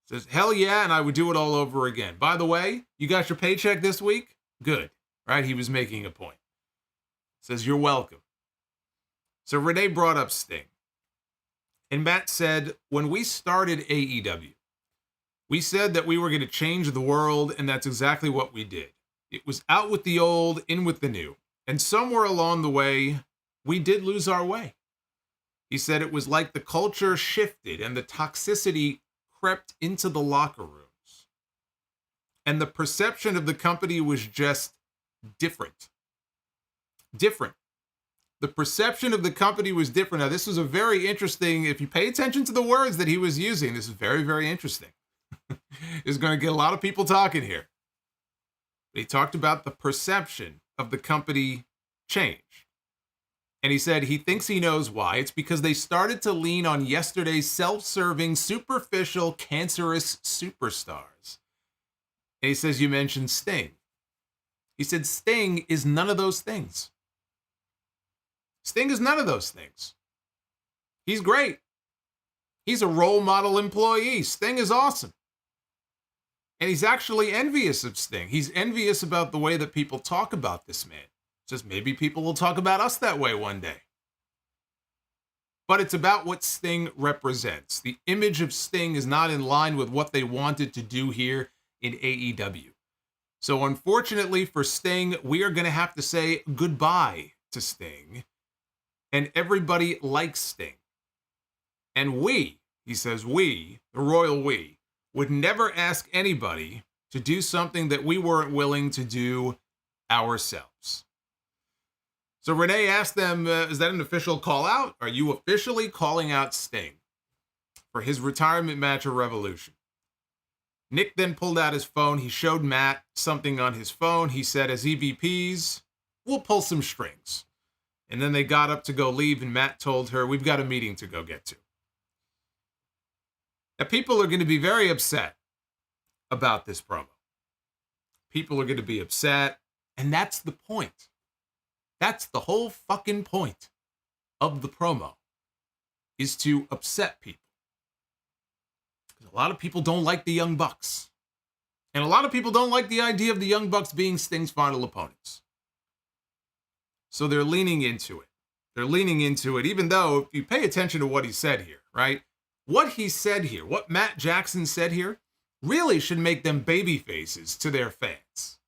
Says, hell yeah, and I would do it all over again. By the way, you got your paycheck this week? Good, right? He was making a point. Says, you're welcome. So Renee brought up Sting. And Matt said, when we started AEW, we said that we were going to change the world, and that's exactly what we did. It was out with the old, in with the new. And somewhere along the way, we did lose our way. He said it was like the culture shifted and the toxicity crept into the locker rooms. And the perception of the company was just different. Different. The perception of the company was different. Now, this was a very interesting, if you pay attention to the words that he was using, this is very, very interesting. It's going to get a lot of people talking here. He talked about the perception of the company change. And he said he thinks he knows why. It's because they started to lean on yesterday's self-serving, superficial, cancerous superstars. And he says, you mentioned Sting. He said, Sting is none of those things. Sting is none of those things. He's great. He's a role model employee. Sting is awesome. And he's actually envious of Sting. He's envious about the way that people talk about this man. Says maybe people will talk about us that way one day. But it's about what Sting represents. The image of Sting is not in line with what they wanted to do here in AEW. So unfortunately for Sting, we are going to have to say goodbye to Sting. And everybody likes Sting. And we, he says we, the royal we, would never ask anybody to do something that we weren't willing to do ourselves. So Renee asked them, is that an official call out? Are you officially calling out Sting for his retirement match at Revolution? Nick then pulled out his phone. He showed Matt something on his phone. He said, as EVPs, we'll pull some strings. And then they got up to go leave, and Matt told her, we've got a meeting to go get to. Now, people are going to be very upset about this promo. People are going to be upset, and that's the point. That's the whole fucking point of the promo, is to upset people. Because a lot of people don't like the Young Bucks. And a lot of people don't like the idea of the Young Bucks being Sting's final opponents. So they're leaning into it. They're leaning into it, even though if you pay attention to what he said here, right? What he said here, what Matt Jackson said here, really should make them baby faces to their fans.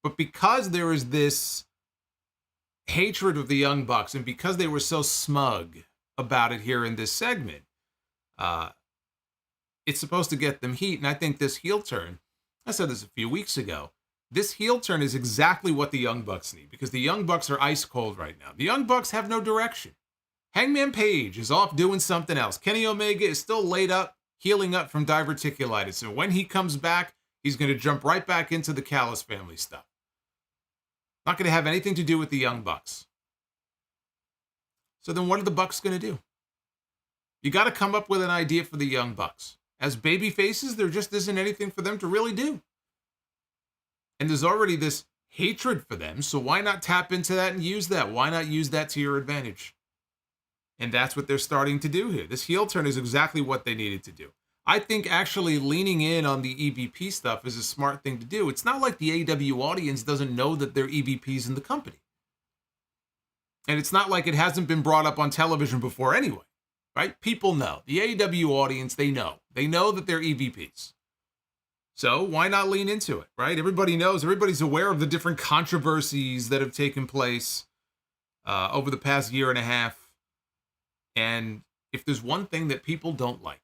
But because there is this hatred of the Young Bucks, and because they were so smug about it here in this segment, it's supposed to get them heat. And I think this heel turn, I said this a few weeks ago, this heel turn is exactly what the Young Bucks need, because the Young Bucks are ice cold right now. The Young Bucks have no direction. Hangman Page is off doing something else. Kenny Omega is still laid up, healing up from diverticulitis. And when he comes back, he's going to jump right back into the Callis family stuff. Not going to have anything to do with the Young Bucks. So then what are the Bucks going to do? You got to come up with an idea for the Young Bucks. As baby faces, there just isn't anything for them to really do. And there's already this hatred for them, so why not tap into that and use that? Why not use that to your advantage? And that's what they're starting to do here. This heel turn is exactly what they needed to do. I think actually leaning in on the EVP stuff is a smart thing to do. It's not like the AEW audience doesn't know that they're EVPs in the company. And it's not like it hasn't been brought up on television before anyway, right? People know. The AEW audience, they know. They know that they're EVPs. So why not lean into it, right? Everybody knows, everybody's aware of the different controversies that have taken place over the past year and a half. And if there's one thing that people don't like,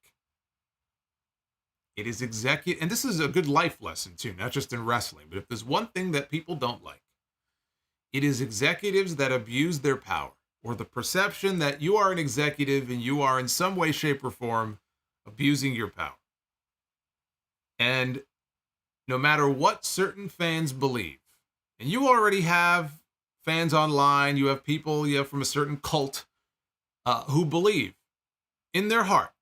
it is executive, and this is a good life lesson too, not just in wrestling, but if there's one thing that people don't like, it is executives that abuse their power, or the perception that you are an executive and you are in some way, shape, or form abusing your power. And no matter what certain fans believe, and you already have fans online, you have people from a certain cult who believe in their heart,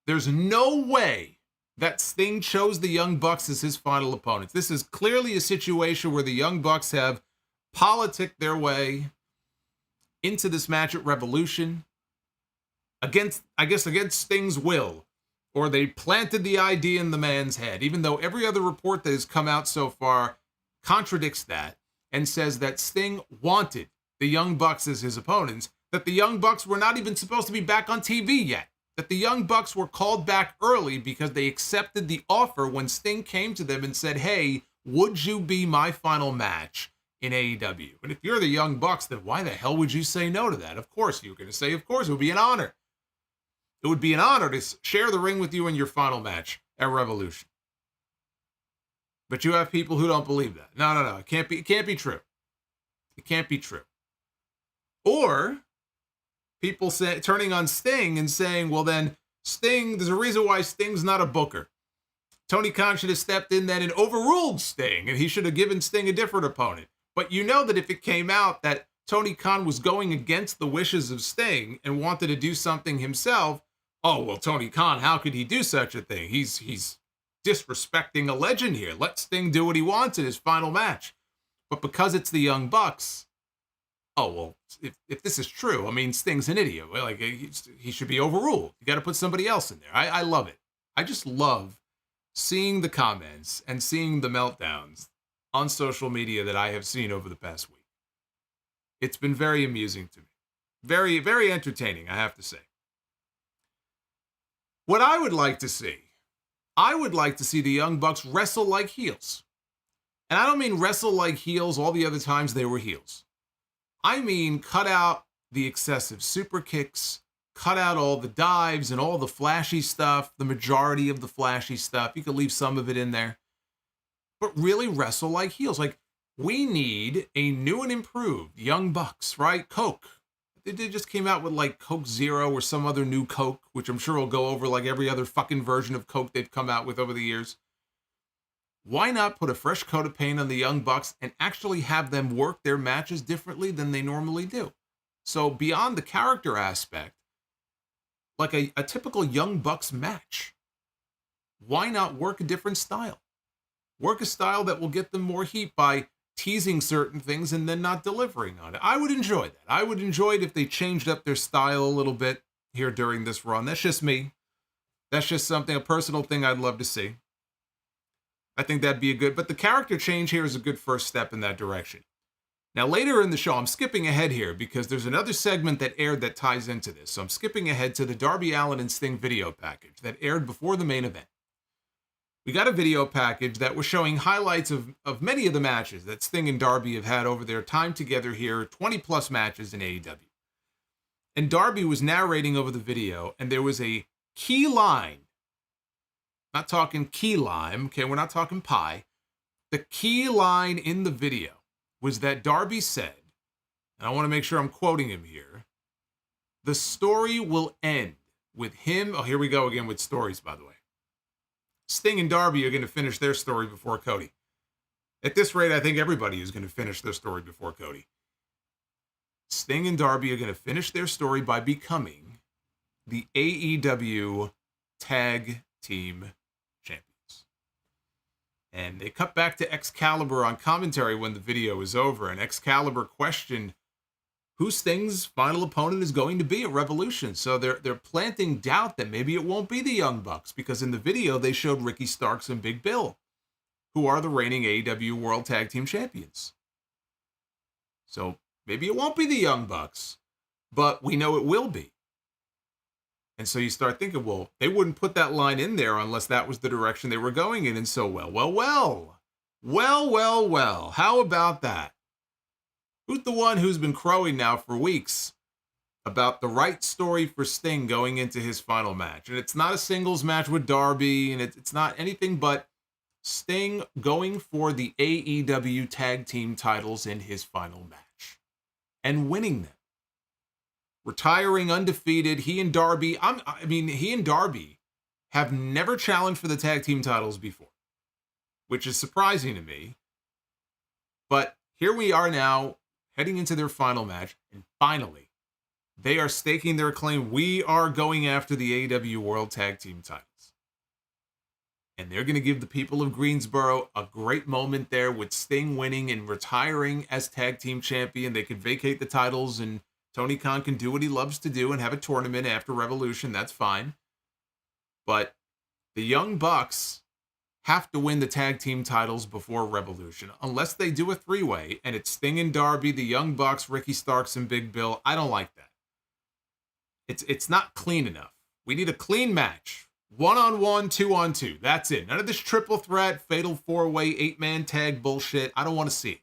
there's no way that Sting chose the Young Bucks as his final opponents. This is clearly a situation where the Young Bucks have politicked their way into this match at Revolution against Sting's will, or they planted the idea in the man's head, even though every other report that has come out so far contradicts that and says that Sting wanted the Young Bucks as his opponents, that the Young Bucks were not even supposed to be back on TV yet. That the Young Bucks were called back early because they accepted the offer when Sting came to them and said, hey, would you be my final match in AEW? And if you're the Young Bucks, then why the hell would you say no to that? Of course, you're going to say, of course, it would be an honor. It would be an honor to share the ring with you in your final match at Revolution. But you have people who don't believe that. No. It can't be true. It can't be true. Or people turning on Sting and saying, well, then Sting, there's a reason why Sting's not a booker. Tony Khan should have stepped in then and overruled Sting, and he should have given Sting a different opponent. But you know that if it came out that Tony Khan was going against the wishes of Sting and wanted to do something himself, oh, well, Tony Khan, how could he do such a thing? He's disrespecting a legend here. Let Sting do what he wants in his final match. But because it's the Young Bucks, oh, well, if this is true, I mean, Sting's an idiot. Like, he should be overruled. You got to put somebody else in there. I love it. I just love seeing the comments and seeing the meltdowns on social media that I have seen over the past week. It's been very amusing to me. Very, very entertaining, I have to say. What I would like to see the Young Bucks wrestle like heels. And I don't mean wrestle like heels all the other times they were heels. I mean, cut out the excessive super kicks, cut out all the dives and all the flashy stuff, the majority of the flashy stuff. You could leave some of it in there. But really wrestle like heels. Like, we need a new and improved Young Bucks, right? Coke. They just came out with like Coke Zero or some other new Coke, which I'm sure will go over like every other fucking version of Coke they've come out with over the years. Why not put a fresh coat of paint on the Young Bucks and actually have them work their matches differently than they normally do? So beyond the character aspect, like a typical Young Bucks match, why not work a different style? Work a style that will get them more heat by teasing certain things and then not delivering on it. I would enjoy that. I would enjoy it if they changed up their style a little bit here during this run. That's just me. That's just a personal thing I'd love to see. I think that'd be but the character change here is a good first step in that direction. Now, later in the show, I'm skipping ahead here because there's another segment that aired that ties into this. So I'm skipping ahead to the Darby Allin and Sting video package that aired before the main event. We got a video package that was showing highlights of many of the matches that Sting and Darby have had over their time together here, 20-plus matches in AEW. And Darby was narrating over the video, and there was a key line. Not talking key lime, okay, we're not talking pie. The key line in the video was that Darby said, and I want to make sure I'm quoting him here, the story will end with him. Oh, here we go again with stories, by the way. Sting and Darby are going to finish their story before Cody. At this rate, I think everybody is going to finish their story before Cody. Sting and Darby are going to finish their story by becoming the AEW Tag Team Champions. And they cut back to Excalibur on commentary when the video was over, and Excalibur questioned who Sting's final opponent is going to be at Revolution. So they're planting doubt that maybe it won't be the Young Bucks, because in the video they showed Ricky Starks and Big Bill, who are the reigning AEW World Tag Team Champions. So maybe it won't be the Young Bucks, but we know it will be. And so you start thinking, well, they wouldn't put that line in there unless that was the direction they were going in. And so, well, how about that? Who's the one who's been crowing now for weeks about the right story for Sting going into his final match? And it's not a singles match with Darby, and it's not anything but Sting going for the AEW tag team titles in his final match and winning them. Retiring undefeated. He and Darby have never challenged for the tag team titles before, which is surprising to me. But here we are now, heading into their final match, and finally, they are staking their claim. We are going after the AEW World Tag Team titles. And they're going to give the people of Greensboro a great moment there with Sting winning and retiring as tag team champion. They could vacate the titles, and Tony Khan can do what he loves to do and have a tournament after Revolution. That's fine. But the Young Bucks have to win the tag team titles before Revolution, unless they do a three-way, and it's Sting and Darby, the Young Bucks, Ricky Starks, and Big Bill. I don't like that. It's not clean enough. We need a clean match. 1-on-1, 2-on-2. That's it. None of this triple threat, fatal four-way, 8-man tag bullshit. I don't want to see it.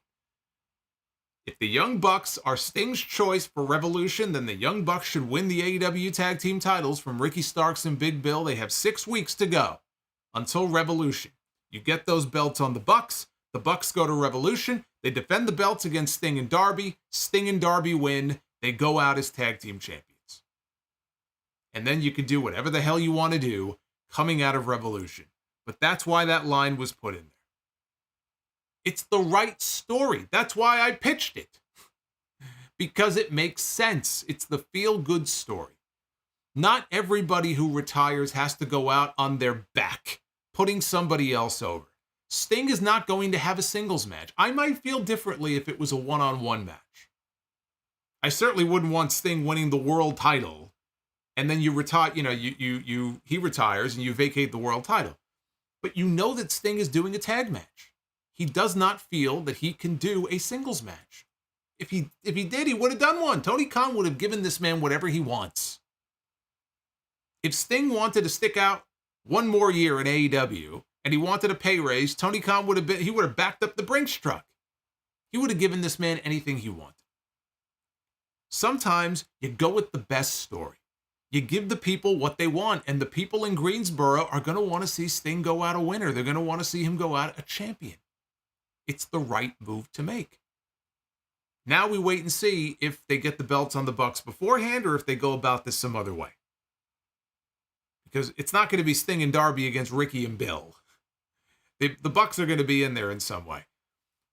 If the Young Bucks are Sting's choice for Revolution, then the Young Bucks should win the AEW tag team titles from Ricky Starks and Big Bill. They have 6 weeks to go until Revolution. You get those belts on the Bucks go to Revolution, they defend the belts against Sting and Darby win, they go out as tag team champions. And then you can do whatever the hell you want to do coming out of Revolution. But that's why that line was put in there. It's the right story. That's why I pitched it. Because it makes sense. It's the feel-good story. Not everybody who retires has to go out on their back, putting somebody else over. Sting is not going to have a singles match. I might feel differently if it was a one-on-one match. I certainly wouldn't want Sting winning the world title, and then you retire, he retires and you vacate the world title. But you know that Sting is doing a tag match. He does not feel that he can do a singles match. If he did, he would have done one. Tony Khan would have given this man whatever he wants. If Sting wanted to stick out one more year in AEW and he wanted a pay raise, Tony Khan would have backed up the Brinks truck. He would have given this man anything he wanted. Sometimes you go with the best story. You give the people what they want, and the people in Greensboro are going to want to see Sting go out a winner. They're going to want to see him go out a champion. It's the right move to make. Now we wait and see if they get the belts on the Bucks beforehand or if they go about this some other way. Because it's not going to be Sting and Darby against Ricky and Bill. The Bucks are going to be in there in some way.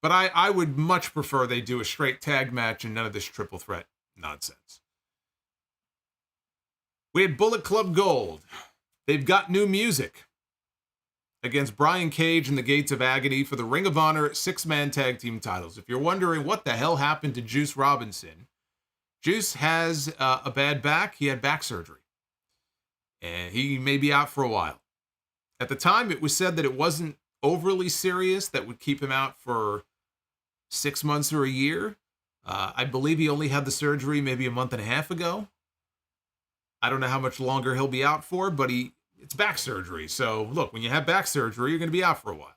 But I would much prefer they do a straight tag match and none of this triple threat nonsense. We had Bullet Club Gold. They've got new music against Brian Cage and the Gates of Agony for the Ring of Honor 6-man tag team titles. If you're wondering what the hell happened to Juice Robinson, Juice has a bad back. He had back surgery. And he may be out for a while. At the time, it was said that it wasn't overly serious, that would keep him out for 6 months or a year. I believe he only had the surgery maybe a month and a half ago. I don't know how much longer he'll be out for, but it's back surgery. So look, when you have back surgery, you're going to be out for a while.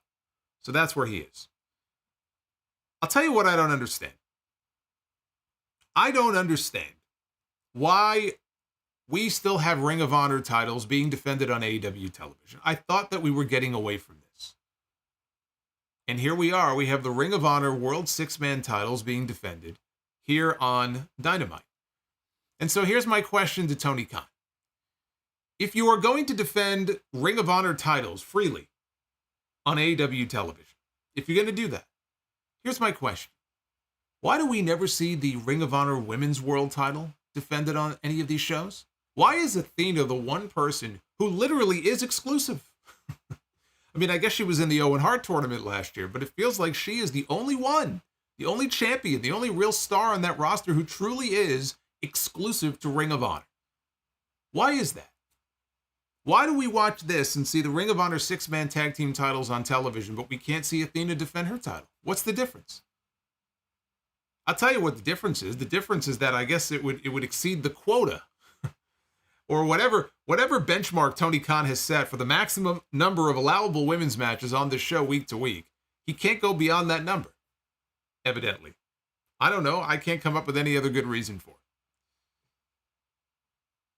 So that's where he is. I'll tell you what I don't understand. I don't understand why we still have Ring of Honor titles being defended on AEW television. I thought that we were getting away from this. And here we are. We have the Ring of Honor World Six-Man titles being defended here on Dynamite. And so here's my question to Tony Khan. If you are going to defend Ring of Honor titles freely on AEW television, if you're going to do that, here's my question. Why do we never see the Ring of Honor Women's World title defended on any of these shows? Why is Athena the one person who literally is exclusive? I mean, I guess she was in the Owen Hart tournament last year, but it feels like she is the only one, the only champion, the only real star on that roster who truly is exclusive to Ring of Honor. Why is that? Why do we watch this and see the Ring of Honor six-man tag team titles on television, but we can't see Athena defend her title? What's the difference? I'll tell you what the difference is. The difference is that I guess it would exceed the quota or whatever benchmark Tony Khan has set for the maximum number of allowable women's matches on this show week to week. He can't go beyond that number, evidently. I don't know. I can't come up with any other good reason for it.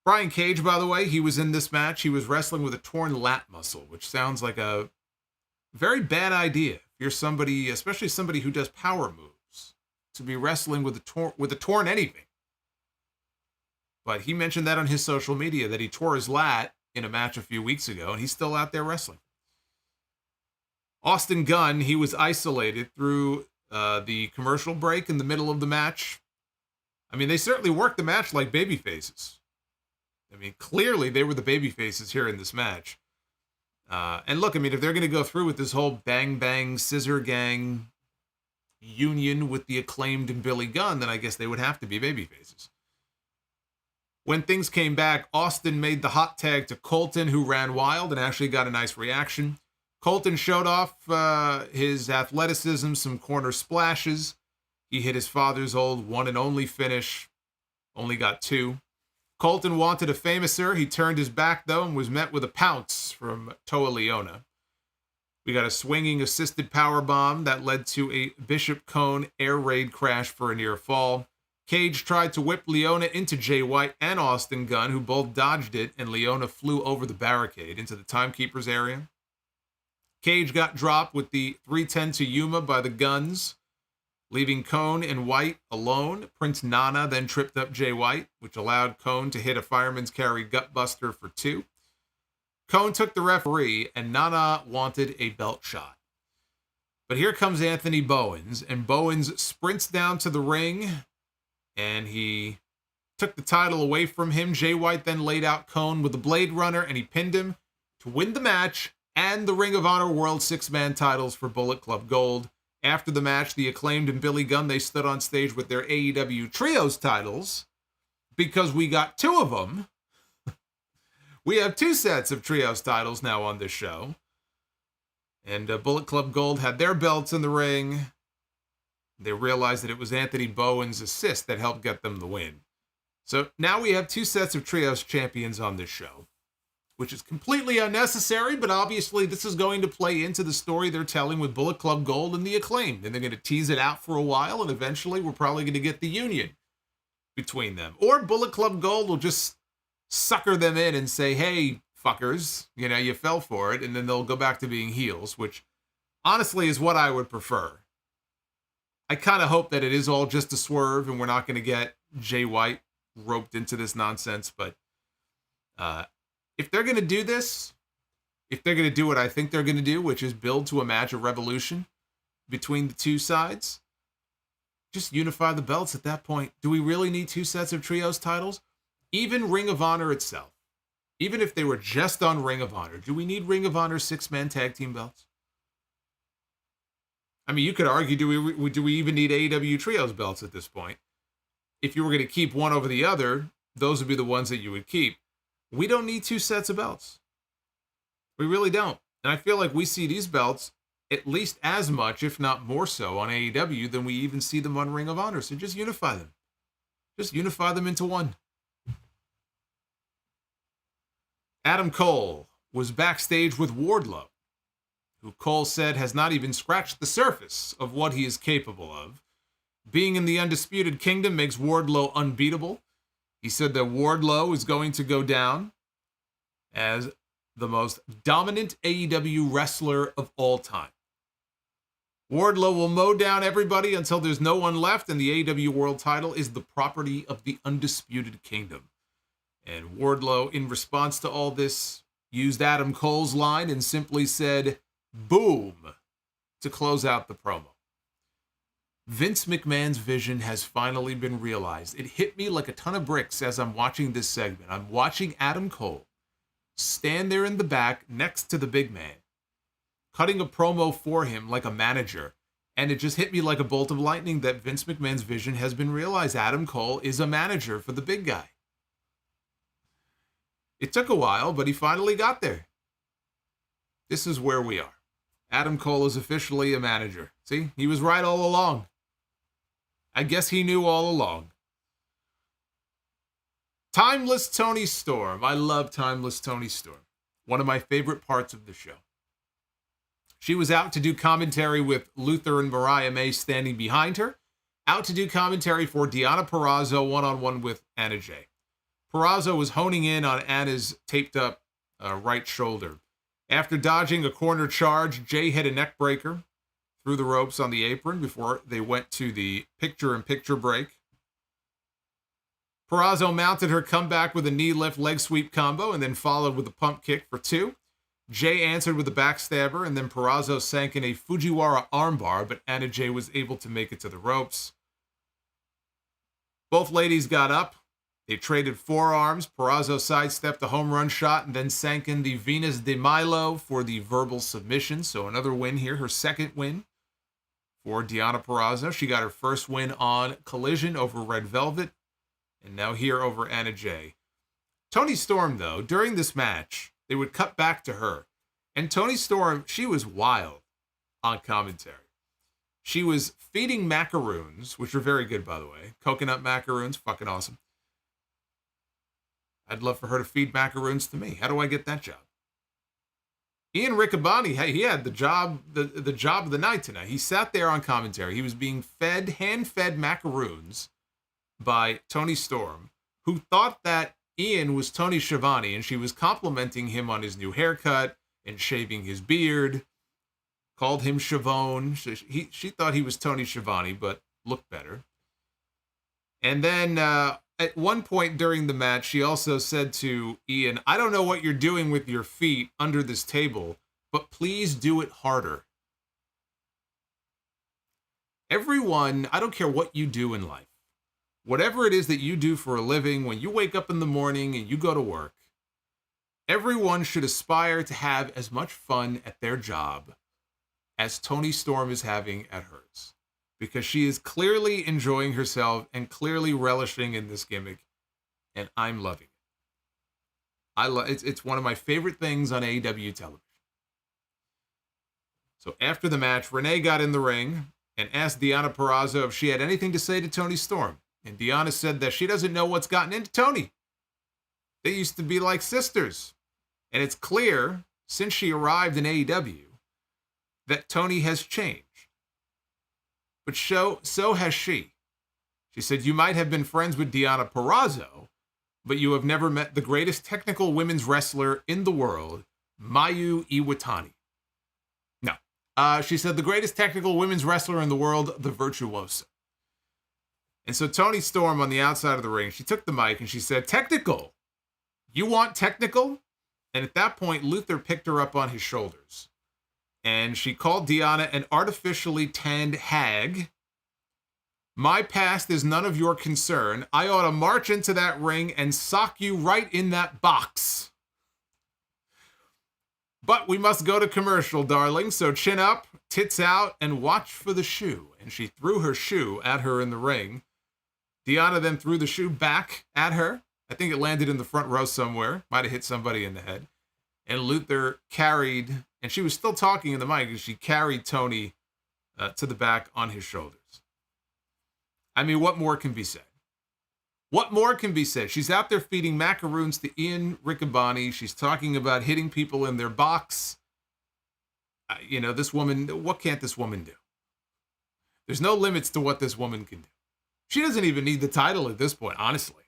Brian Cage, by the way, he was in this match. He was wrestling with a torn lat muscle, which sounds like a very bad idea. If you're somebody, especially somebody who does power moves, to be wrestling with a torn anything. But he mentioned that on his social media, that he tore his lat in a match a few weeks ago, and he's still out there wrestling. Austin Gunn, he was isolated through the commercial break in the middle of the match. I mean, they certainly worked the match like baby faces. I mean, clearly they were the baby faces here in this match. And look, I mean, if they're going to go through with this whole bang bang scissor gang union with the Acclaimed and Billy Gunn, then I guess they would have to be baby faces. When things came back, Austin made the hot tag to Colton, who ran wild and actually got a nice reaction. Colton showed off his athleticism, some corner splashes. He hit his father's old one and only finish. Only got 2. Colton wanted a famouser. He turned his back, though, and was met with a pounce from Toa Leona. We got a swinging assisted powerbomb that led to a Bishop Cone air raid crash for a near fall. Cage tried to whip Leona into Jay White and Austin Gunn, who both dodged it, and Leona flew over the barricade into the timekeeper's area. Cage got dropped with the 310 to Yuma by the Guns, leaving Cone and White alone. Prince Nana then tripped up Jay White, which allowed Cone to hit a fireman's carry gutbuster for 2. Cone took the referee, and Nana wanted a belt shot. But here comes Anthony Bowens, and Bowens sprints down to the ring, and he took the title away from him. Jay White then laid out Cone with the Blade Runner, and he pinned him to win the match and the Ring of Honor World Six-Man titles for Bullet Club Gold. After the match, the Acclaimed and Billy Gunn, they stood on stage with their AEW Trios titles because we got 2 of them. We have 2 sets of Trios titles now on this show. And Bullet Club Gold had their belts in the ring. They realized that it was Anthony Bowen's assist that helped get them the win. So now we have 2 sets of Trios champions on this show, which is completely unnecessary, but obviously this is going to play into the story they're telling with Bullet Club Gold and the Acclaimed. And they're going to tease it out for a while, and eventually we're probably going to get the union between them. Or Bullet Club Gold will just sucker them in and say, hey, fuckers, you know, you fell for it, and then they'll go back to being heels, which honestly is what I would prefer. I kind of hope that it is all just a swerve and we're not going to get Jay White roped into this nonsense. But if they're going to do this, if they're going to do what I think they're going to do, which is build to a match of Revolution between the 2 sides, just unify the belts at that point. Do we really need 2 sets of Trios titles? Even Ring of Honor itself, even if they were just on Ring of Honor, do we need Ring of Honor 6-man tag team belts? I mean, you could argue, do we even need AEW Trios belts at this point? If you were going to keep one over the other, those would be the ones that you would keep. We don't need 2 sets of belts. We really don't. And I feel like we see these belts at least as much, if not more so, on AEW than we even see them on Ring of Honor. So just unify them. Just unify them into one. Adam Cole was backstage with Wardlow, who Cole said has not even scratched the surface of what he is capable of. Being in the Undisputed Kingdom makes Wardlow unbeatable. He said that Wardlow is going to go down as the most dominant AEW wrestler of all time. Wardlow will mow down everybody until there's no one left, and the AEW World title is the property of the Undisputed Kingdom. And Wardlow, in response to all this, used Adam Cole's line and simply said, "Boom," to close out the promo. Vince McMahon's vision has finally been realized. It hit me like a ton of bricks as I'm watching this segment. I'm watching Adam Cole stand there in the back next to the big man, cutting a promo for him like a manager. And it just hit me like a bolt of lightning that Vince McMahon's vision has been realized. Adam Cole is a manager for the big guy. It took a while, but he finally got there. This is where we are. Adam Cole is officially a manager. See, he was right all along. I guess he knew all along. Timeless Toni Storm. I love Timeless Toni Storm. One of my favorite parts of the show. She was out to do commentary with Luther and Mariah May standing behind her. Out to do commentary for Deonna Purrazzo one-on-one with Anna Jay. Purrazzo was honing in on Anna's taped-up right shoulder. After dodging a corner charge, Jay hit a neck breaker through the ropes on the apron before they went to the picture-in-picture break. Purrazzo mounted her comeback with a knee lift leg sweep combo and then followed with a pump kick for 2. Jay answered with a backstabber, and then Purrazzo sank in a Fujiwara armbar, but Anna Jay was able to make it to the ropes. Both ladies got up. They traded forearms. Purrazzo sidestepped a home run shot and then sank in the Venus de Milo for the verbal submission. So another win here, her second win for Deonna Purrazzo. She got her first win on Collision over Red Velvet, and now here over Anna Jay. Toni Storm, though, during this match, they would cut back to her. And Toni Storm, she was wild on commentary. She was feeding macaroons, which are very good, by the way. Coconut macaroons, fucking awesome. I'd love for her to feed macaroons to me. How do I get that job? Ian Riccaboni, hey, he had the job of the night tonight. He sat there on commentary. He was being hand-fed macaroons by Toni Storm, who thought that Ian was Tony Schiavone, and she was complimenting him on his new haircut and shaving his beard. Called him Schiavone. She thought he was Tony Schiavone, but looked better. And then at one point during the match, she also said to Ian, "I don't know what you're doing with your feet under this table, but please do it harder." Everyone, I don't care what you do in life, whatever it is that you do for a living, when you wake up in the morning and you go to work, everyone should aspire to have as much fun at their job as Toni Storm is having at hers. Because she is clearly enjoying herself and clearly relishing in this gimmick, and I'm loving it. It's one of my favorite things on AEW television. So after the match, Renee got in the ring and asked Deonna Purrazzo if she had anything to say to Toni Storm. And Deonna said that she doesn't know what's gotten into Toni. They used to be like sisters. And it's clear, since she arrived in AEW, that Toni has changed. But so has she. She said, "You might have been friends with Deonna Purrazzo, but you have never met the greatest technical women's wrestler in the world, Mayu Iwatani." No. She said, "The greatest technical women's wrestler in the world, the Virtuosa." And so Toni Storm on the outside of the ring, she took the mic and she said, "Technical. You want technical?" And at that point, Luther picked her up on his shoulders. And she called Deonna an artificially tanned hag. "My past is none of your concern. I ought to march into that ring and sock you right in that box. But we must go to commercial, darling, so chin up, tits out, and watch for the shoe." And she threw her shoe at her in the ring. Deonna then threw the shoe back at her. I think it landed in the front row somewhere. Might have hit somebody in the head. And Luther carried And she was still talking in the mic as she carried Tony to the back on his shoulders. I mean, what more can be said? What more can be said? She's out there feeding macaroons to Ian Riccaboni. She's talking about hitting people in their box. This woman, what can't this woman do? There's no limits to what this woman can do. She doesn't even need the title at this point, honestly.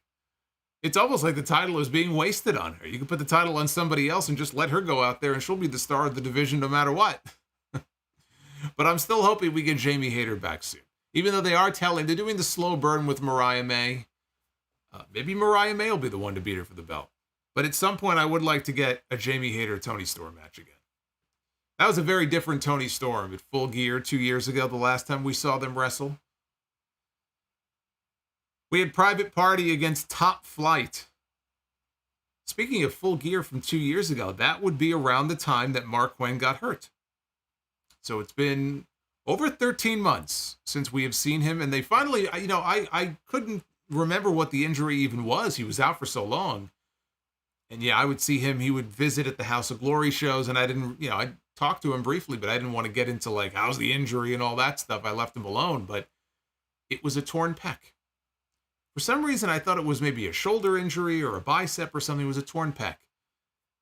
It's almost like the title is being wasted on her. You can put the title on somebody else and just let her go out there and she'll be the star of the division no matter what. But I'm still hoping we get Jamie Hayter back soon. Even though they're doing the slow burn with Mariah May. Maybe Mariah May will be the one to beat her for the belt. But at some point, I would like to get a Jamie Hayter-Tony Storm match again. That was a very different Tony Storm at Full Gear 2 years ago, the last time we saw them wrestle. We had Private Party against Top Flight. Speaking of Full Gear from 2 years ago, that would be around the time that Mark Quinn got hurt. So it's been over 13 months since we have seen him, and they finally, I couldn't remember what the injury even was. He was out for so long. And yeah, I would see him, he would visit at the House of Glory shows, and I talked to him briefly, but I didn't want to get into like, how's the injury and all that stuff. I left him alone, but it was a torn pec. For some reason, I thought it was maybe a shoulder injury or a bicep or something. It was a torn pec.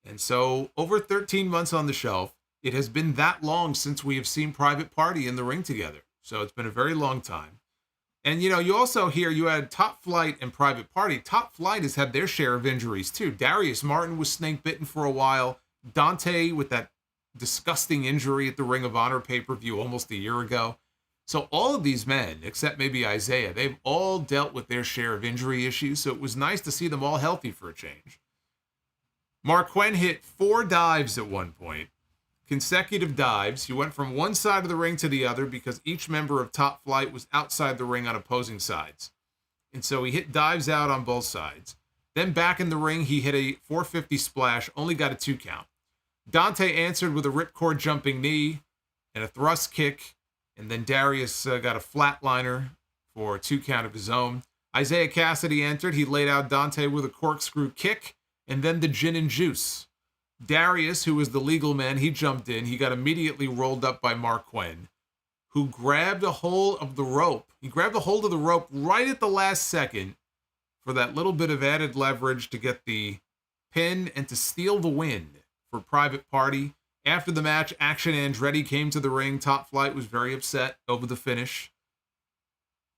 And so over 13 months on the shelf, it has been that long since we have seen Private Party in the ring together. So it's been a very long time. And, you also hear you had Top Flight and Private Party. Top Flight has had their share of injuries, too. Darius Martin was snake bitten for a while. Dante with that disgusting injury at the Ring of Honor pay-per-view almost a year ago. So all of these men, except maybe Isaiah, they've all dealt with their share of injury issues. So it was nice to see them all healthy for a change. Mark Quinn hit 4 dives at one point. Consecutive dives. He went from one side of the ring to the other because each member of Top Flight was outside the ring on opposing sides. And so he hit dives out on both sides. Then back in the ring, he hit a 450 splash, only got a 2 count. Dante answered with a ripcord jumping knee and a thrust kick. And then Darius got a flatliner for a 2 count of his own. Isaiah Cassidy entered. He laid out Dante with a corkscrew kick and then the gin and juice. Darius, who was the legal man, he jumped in. He got immediately rolled up by Mark Quinn, who grabbed a hold of the rope. He grabbed a hold of the rope right at the last second for that little bit of added leverage to get the pin and to steal the win for Private Party. After the match, Action Andretti came to the ring. Top Flight was very upset over the finish.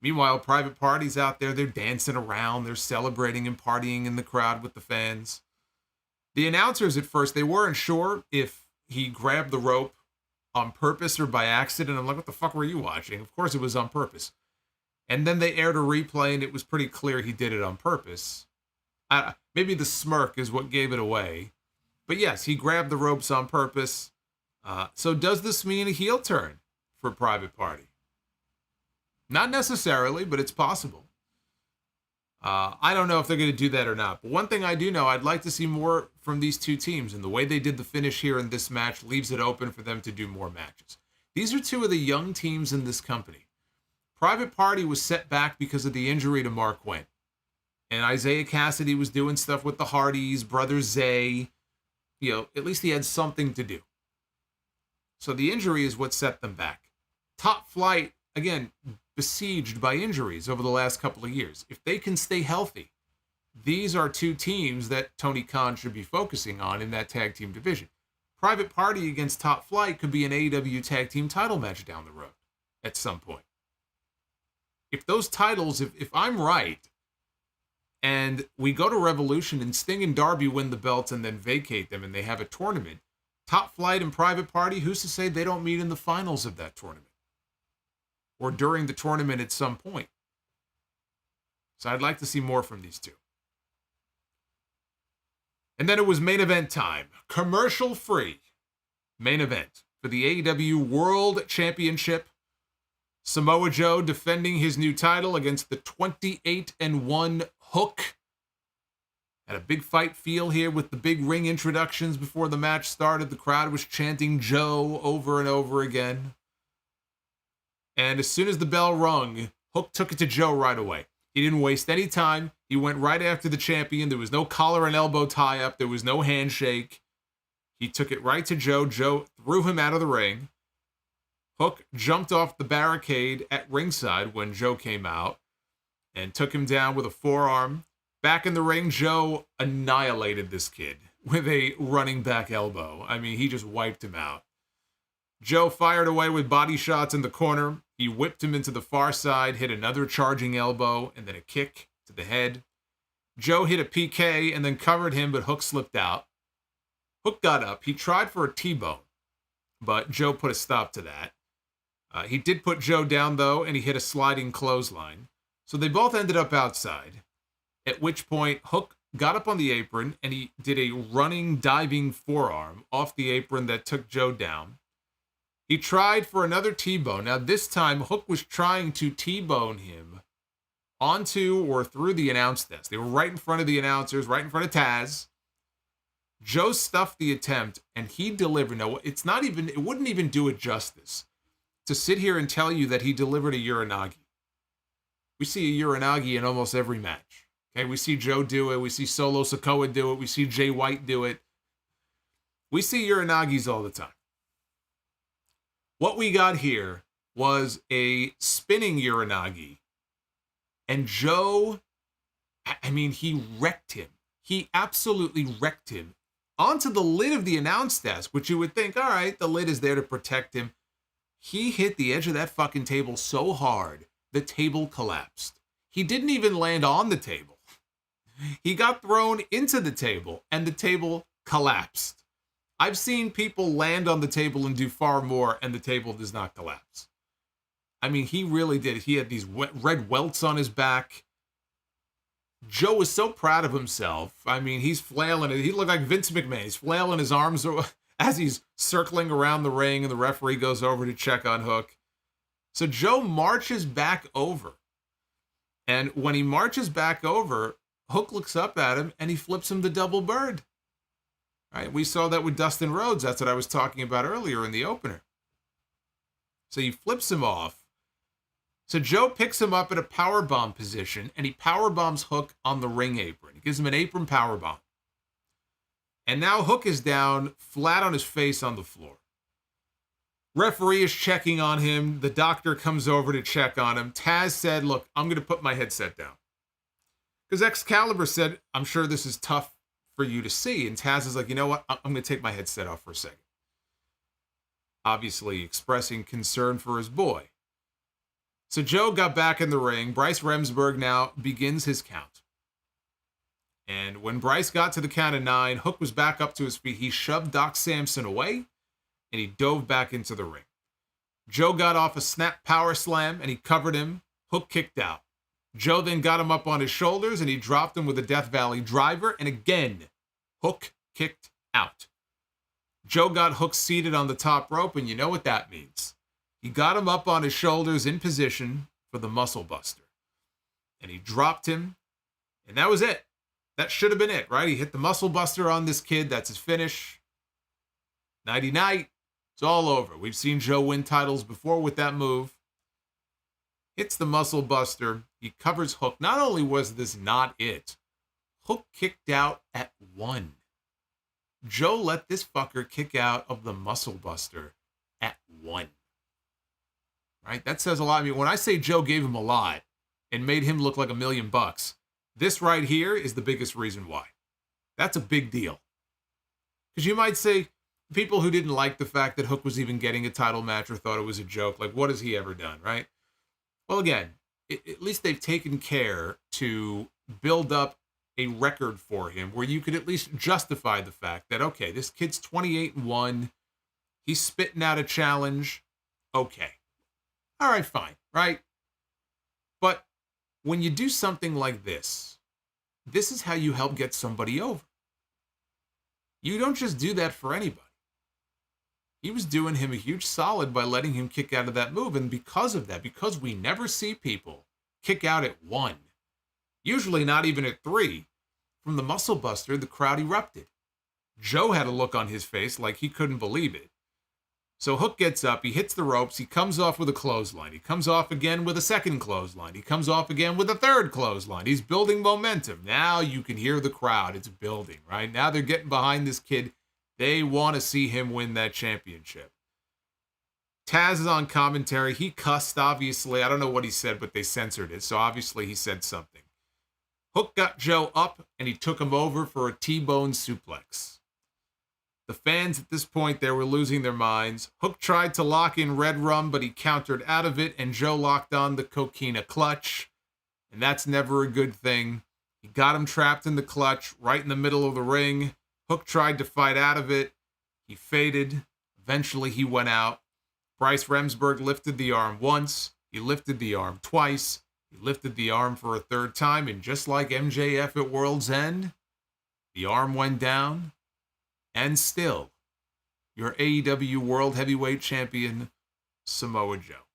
Meanwhile, Private Party's out there. They're dancing around. They're celebrating and partying in the crowd with the fans. The announcers at first, they weren't sure if he grabbed the rope on purpose or by accident. I'm like, what the fuck were you watching? Of course it was on purpose. And then they aired a replay and it was pretty clear he did it on purpose. Maybe the smirk is what gave it away. But yes, he grabbed the ropes on purpose. So does this mean a heel turn for Private Party? Not necessarily, but it's possible. I don't know if they're going to do that or not. But one thing I do know, I'd like to see more from these two teams. And the way they did the finish here in this match leaves it open for them to do more matches. These are two of the young teams in this company. Private Party was set back because of the injury to Mark Quinn. And Isaiah Cassidy was doing stuff with the Hardys, Brother Zay. At least he had something to do. So the injury is what set them back. Top Flight, again, besieged by injuries over the last couple of years. If they can stay healthy, these are two teams that Tony Khan should be focusing on in that tag team division. Private Party against Top Flight could be an AEW tag team title match down the road at some point. If those titles, if I'm right, and we go to Revolution and Sting and Darby win the belts and then vacate them and they have a tournament, Top Flight and Private Party, who's to say they don't meet in the finals of that tournament? Or during the tournament at some point. So I'd like to see more from these two. And then it was main event time. Commercial-free main event for the AEW World Championship. Samoa Joe defending his new title against the 28-1 Hook. Had a big fight feel here with the big ring introductions before the match started. The crowd was chanting Joe over and over again. And as soon as the bell rung, Hook took it to Joe right away. He didn't waste any time. He went right after the champion. There was no collar and elbow tie-up. There was no handshake. He took it right to Joe. Joe threw him out of the ring. Hook jumped off the barricade at ringside when Joe came out and took him down with a forearm. Back in the ring, Joe annihilated this kid with a running back elbow. I mean, he just wiped him out. Joe fired away with body shots in the corner. He whipped him into the far side, hit another charging elbow, and then a kick to the head. Joe hit a PK and then covered him, but Hook slipped out. Hook got up. He tried for a T-bone, but Joe put a stop to that. He did put Joe down, though, and he hit a sliding clothesline. So they both ended up outside, at which point Hook got up on the apron and he did a running, diving forearm off the apron that took Joe down. He tried for another T-bone. Now, this time, Hook was trying to T-bone him onto or through the announce desk. They were right in front of the announcers, right in front of Taz. Joe stuffed the attempt, and he delivered. Now, it wouldn't even do it justice to sit here and tell you that he delivered a Uranagi. We see a Uranagi in almost every match. Okay, we see Joe do it. We see Solo Sikoa do it. We see Jay White do it. We see Uranagis all the time. What we got here was a spinning Uranagi. And Joe, I mean, he wrecked him. He absolutely wrecked him onto the lid of the announce desk, which you would think, all right, the lid is there to protect him. He hit the edge of that fucking table so hard, the table collapsed. He didn't even land on the table. He got thrown into the table, and the table collapsed. I've seen people land on the table and do far more, and the table does not collapse. I mean, he really did. He had these red welts on his back. Joe was so proud of himself. I mean, he's flailing. He looked like Vince McMahon. He's flailing his arms as he's circling around the ring, and the referee goes over to check on Hook. So Joe marches back over. And when he marches back over, Hook looks up at him, and he flips him the double bird. Right? We saw that with Dustin Rhodes. That's what I was talking about earlier in the opener. So he flips him off. So Joe picks him up at a powerbomb position, and he powerbombs Hook on the ring apron. He gives him an apron powerbomb. And now Hook is down, flat on his face on the floor. Referee is checking on him. The doctor comes over to check on him. Taz said, look, I'm going to put my headset down. Because Excalibur said, I'm sure this is tough for you to see. And Taz is like, you know what? I'm going to take my headset off for a second. Obviously expressing concern for his boy. So Joe got back in the ring. Bryce Remsburg now begins his count. And when Bryce got to the count of 9, Hook was back up to his feet. He shoved Doc Samson away, and he dove back into the ring. Joe got off a snap power slam, and he covered him. Hook kicked out. Joe then got him up on his shoulders, and he dropped him with a Death Valley driver, and again, Hook kicked out. Joe got Hook seated on the top rope, and you know what that means. He got him up on his shoulders in position for the Muscle Buster. And he dropped him, and that was it. That should have been it, right? He hit the Muscle Buster on this kid. That's his finish. Nighty-night. It's all over. We've seen Joe win titles before with that move. Hits the Muscle Buster. He covers Hook. Not only was this not it, Hook kicked out at 1. Joe let this fucker kick out of the Muscle Buster at 1. Right? That says a lot. I mean, when I say Joe gave him a lot and made him look like $1 million, this right here is the biggest reason why. That's a big deal. Because you might say, people who didn't like the fact that Hook was even getting a title match or thought it was a joke, like, what has he ever done, right? Well, again, at least they've taken care to build up a record for him where you could at least justify the fact that, okay, this kid's 28-1. He's spitting out a challenge. Okay. All right, fine, right? But when you do something like this is how you help get somebody over. You don't just do that for anybody. He was doing him a huge solid by letting him kick out of that move. And because of that, because we never see people kick out at 1, usually not even at 3, from the Muscle Buster, the crowd erupted. Joe had a look on his face like he couldn't believe it. So Hook gets up, he hits the ropes, he comes off with a clothesline. He comes off again with a second clothesline. He comes off again with a third clothesline. He's building momentum. Now you can hear the crowd. It's building, right? Now they're getting behind this kid. They want to see him win that championship. Taz is on commentary. He cussed, obviously. I don't know what he said, but they censored it. So obviously he said something. Hook got Joe up, and he took him over for a T-bone suplex. The fans at this point, they were losing their minds. Hook tried to lock in Red Rum, but he countered out of it, and Joe locked on the Coquina clutch. And that's never a good thing. He got him trapped in the clutch, right in the middle of the ring. Hook tried to fight out of it. He faded. Eventually, he went out. Bryce Remsburg lifted the arm once. He lifted the arm twice. He lifted the arm for a third time, and just like MJF at World's End, the arm went down. And still, your AEW World Heavyweight Champion, Samoa Joe.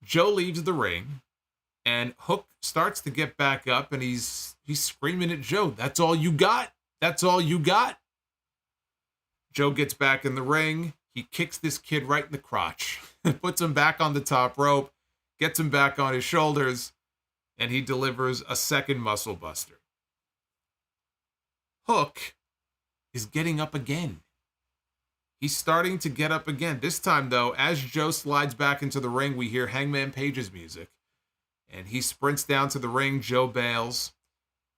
Joe leaves the ring, and Hook starts to get back up, and he's screaming at Joe, "That's all you got? That's all you got?" Joe gets back in the ring. He kicks this kid right in the crotch, puts him back on the top rope, gets him back on his shoulders, and he delivers a second muscle buster. Hook is getting up again. He's starting to get up again. This time, though, as Joe slides back into the ring, we hear Hangman Page's music. And he sprints down to the ring. Joe bails.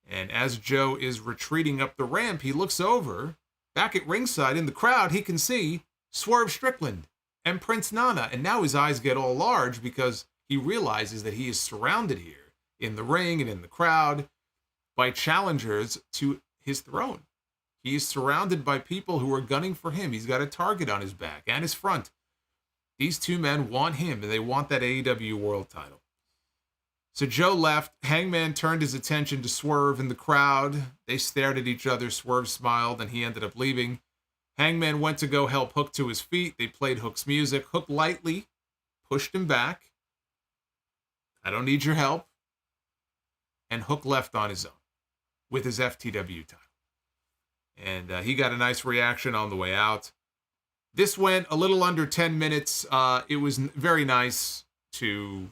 And as Joe is retreating up the ramp, he looks over. Back at ringside in the crowd, he can see Swerve Strickland and Prince Nana. And now his eyes get all large because he realizes that he is surrounded here in the ring and in the crowd by challengers to his throne. He is surrounded by people who are gunning for him. He's got a target on his back and his front. These two men want him, and they want that AEW World title. So Joe left. Hangman turned his attention to Swerve in the crowd. They stared at each other. Swerve smiled, and he ended up leaving. Hangman went to go help Hook to his feet. They played Hook's music. Hook lightly pushed him back. "I don't need your help." And Hook left on his own with his FTW title. And he got a nice reaction on the way out. This went a little under 10 minutes. It was very nice to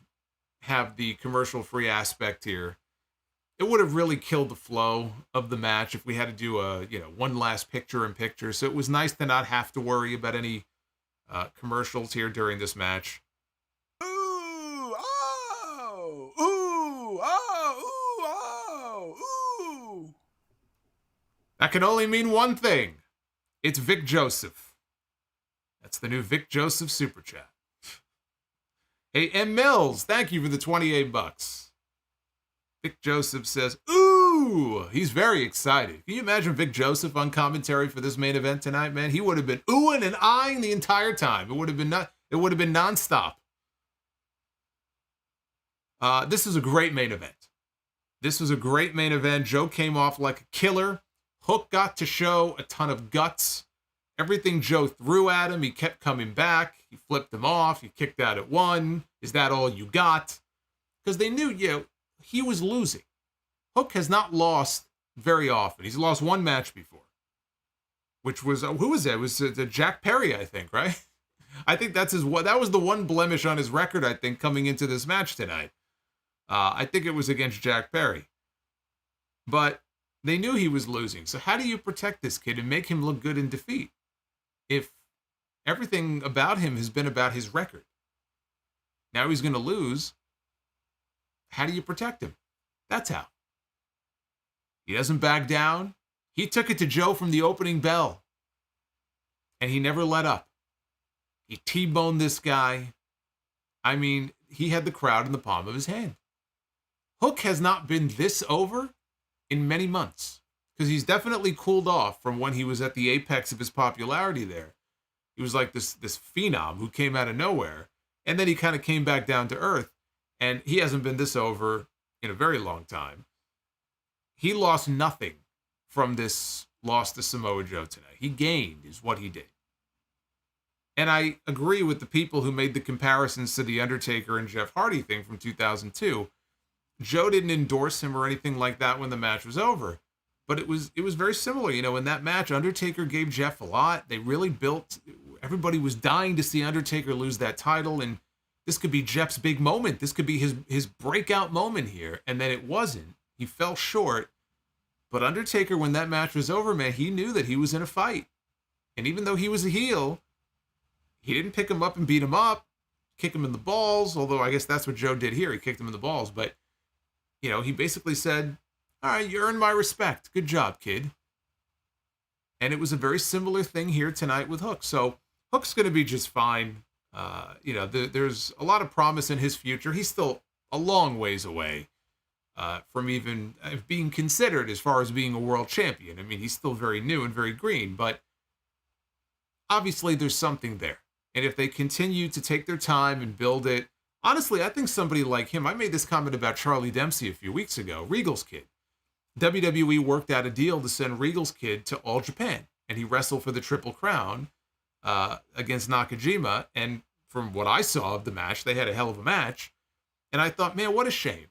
have the commercial-free aspect here. It would have really killed the flow of the match if we had to do a one last picture-in-picture. So it was nice to not have to worry about any commercials here during this match. Ooh, oh, ooh, oh, ooh, oh, ooh. That can only mean one thing. It's Vic Joseph. That's the new Vic Joseph Super Chat. Hey, M. Mills, thank you for the $28. Vic Joseph says, ooh, he's very excited. Can you imagine Vic Joseph on commentary for this main event tonight, man? He would have been oohing and eyeing the entire time. It would have been nonstop. This is a great main event. This was a great main event. Joe came off like a killer. Hook got to show a ton of guts. Everything Joe threw at him, he kept coming back. He flipped him off. He kicked out at one. Is that all you got? Because they knew, he was losing. Hook has not lost very often. He's lost one match before, which was, who was that? It was Jack Perry, I think, right? I think that was the one blemish on his record, I think, coming into this match tonight. I think it was against Jack Perry. But they knew he was losing. So how do you protect this kid and make him look good in defeat if everything about him has been about his record? Now he's going to lose. How do you protect him? That's how. He doesn't back down. He took it to Joe from the opening bell. And he never let up. He T-boned this guy. I mean, he had the crowd in the palm of his hand. Hook has not been this over in many months, because he's definitely cooled off from when he was at the apex of his popularity there. He was like this phenom who came out of nowhere, and then he kind of came back down to earth, and he hasn't been this over in a very long time. He lost nothing from this loss to Samoa Joe tonight. He gained is what he did. And I agree with the people who made the comparisons to the Undertaker and Jeff Hardy thing from 2002. Joe didn't endorse him or anything like that when the match was over. But it was very similar. In that match, Undertaker gave Jeff a lot. They really built, everybody was dying to see Undertaker lose that title. And this could be Jeff's big moment. This could be his breakout moment here. And then it wasn't. He fell short. But Undertaker, when that match was over, man, he knew that he was in a fight. And even though he was a heel, he didn't pick him up and beat him up, kick him in the balls, although I guess that's what Joe did here. He kicked him in the balls. But, you know, he basically said, all right, you earned my respect. Good job, kid. And it was a very similar thing here tonight with Hook. So Hook's going to be just fine. You know, there's a lot of promise in his future. He's still a long ways away from even being considered as far as being a world champion. I mean, he's still very new and very green, but obviously there's something there. And if they continue to take their time and build it, honestly, I think somebody like him, I made this comment about Charlie Dempsey a few weeks ago, Regal's kid. WWE worked out a deal to send Regal's kid to All Japan, and he wrestled for the Triple Crown against Nakajima. And from what I saw of the match, they had a hell of a match. And I thought, man, what a shame.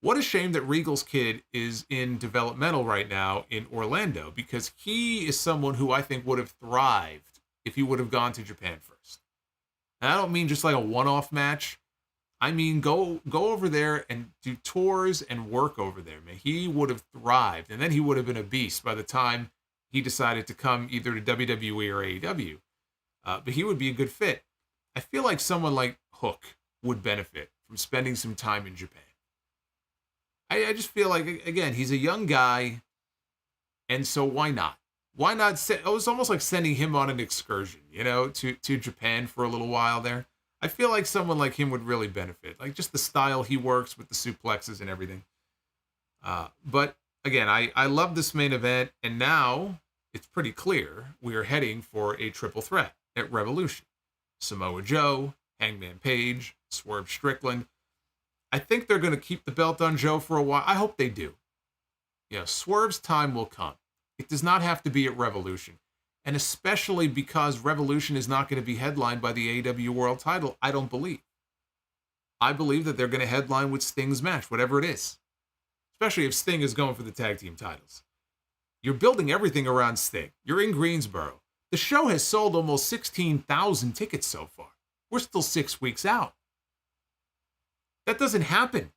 What a shame that Regal's kid is in developmental right now in Orlando, because he is someone who I think would have thrived if he would have gone to Japan first. And I don't mean just like a one-off match. I mean, go over there and do tours and work over there, man. He would have thrived, and then he would have been a beast by the time he decided to come either to WWE or AEW. But he would be a good fit. I feel like someone like Hook would benefit from spending some time in Japan. I just feel like, again, he's a young guy, and so why not? Why not? It was almost like sending him on an excursion, you know, to Japan for a little while there. I feel like someone like him would really benefit, like just the style he works with the suplexes and everything. But again, I love this main event, and now it's pretty clear we are heading for a triple threat at Revolution. Samoa Joe, Hangman Page, Swerve Strickland. I think they're going to keep the belt on Joe for a while. I hope they do. You know, Swerve's time will come. It does not have to be at Revolution. And especially because Revolution is not going to be headlined by the AEW World title, I don't believe. I believe that they're going to headline with Sting's match, whatever it is. Especially if Sting is going for the tag team titles. You're building everything around Sting. You're in Greensboro. The show has sold almost 16,000 tickets so far. We're still 6 weeks out. That doesn't happen.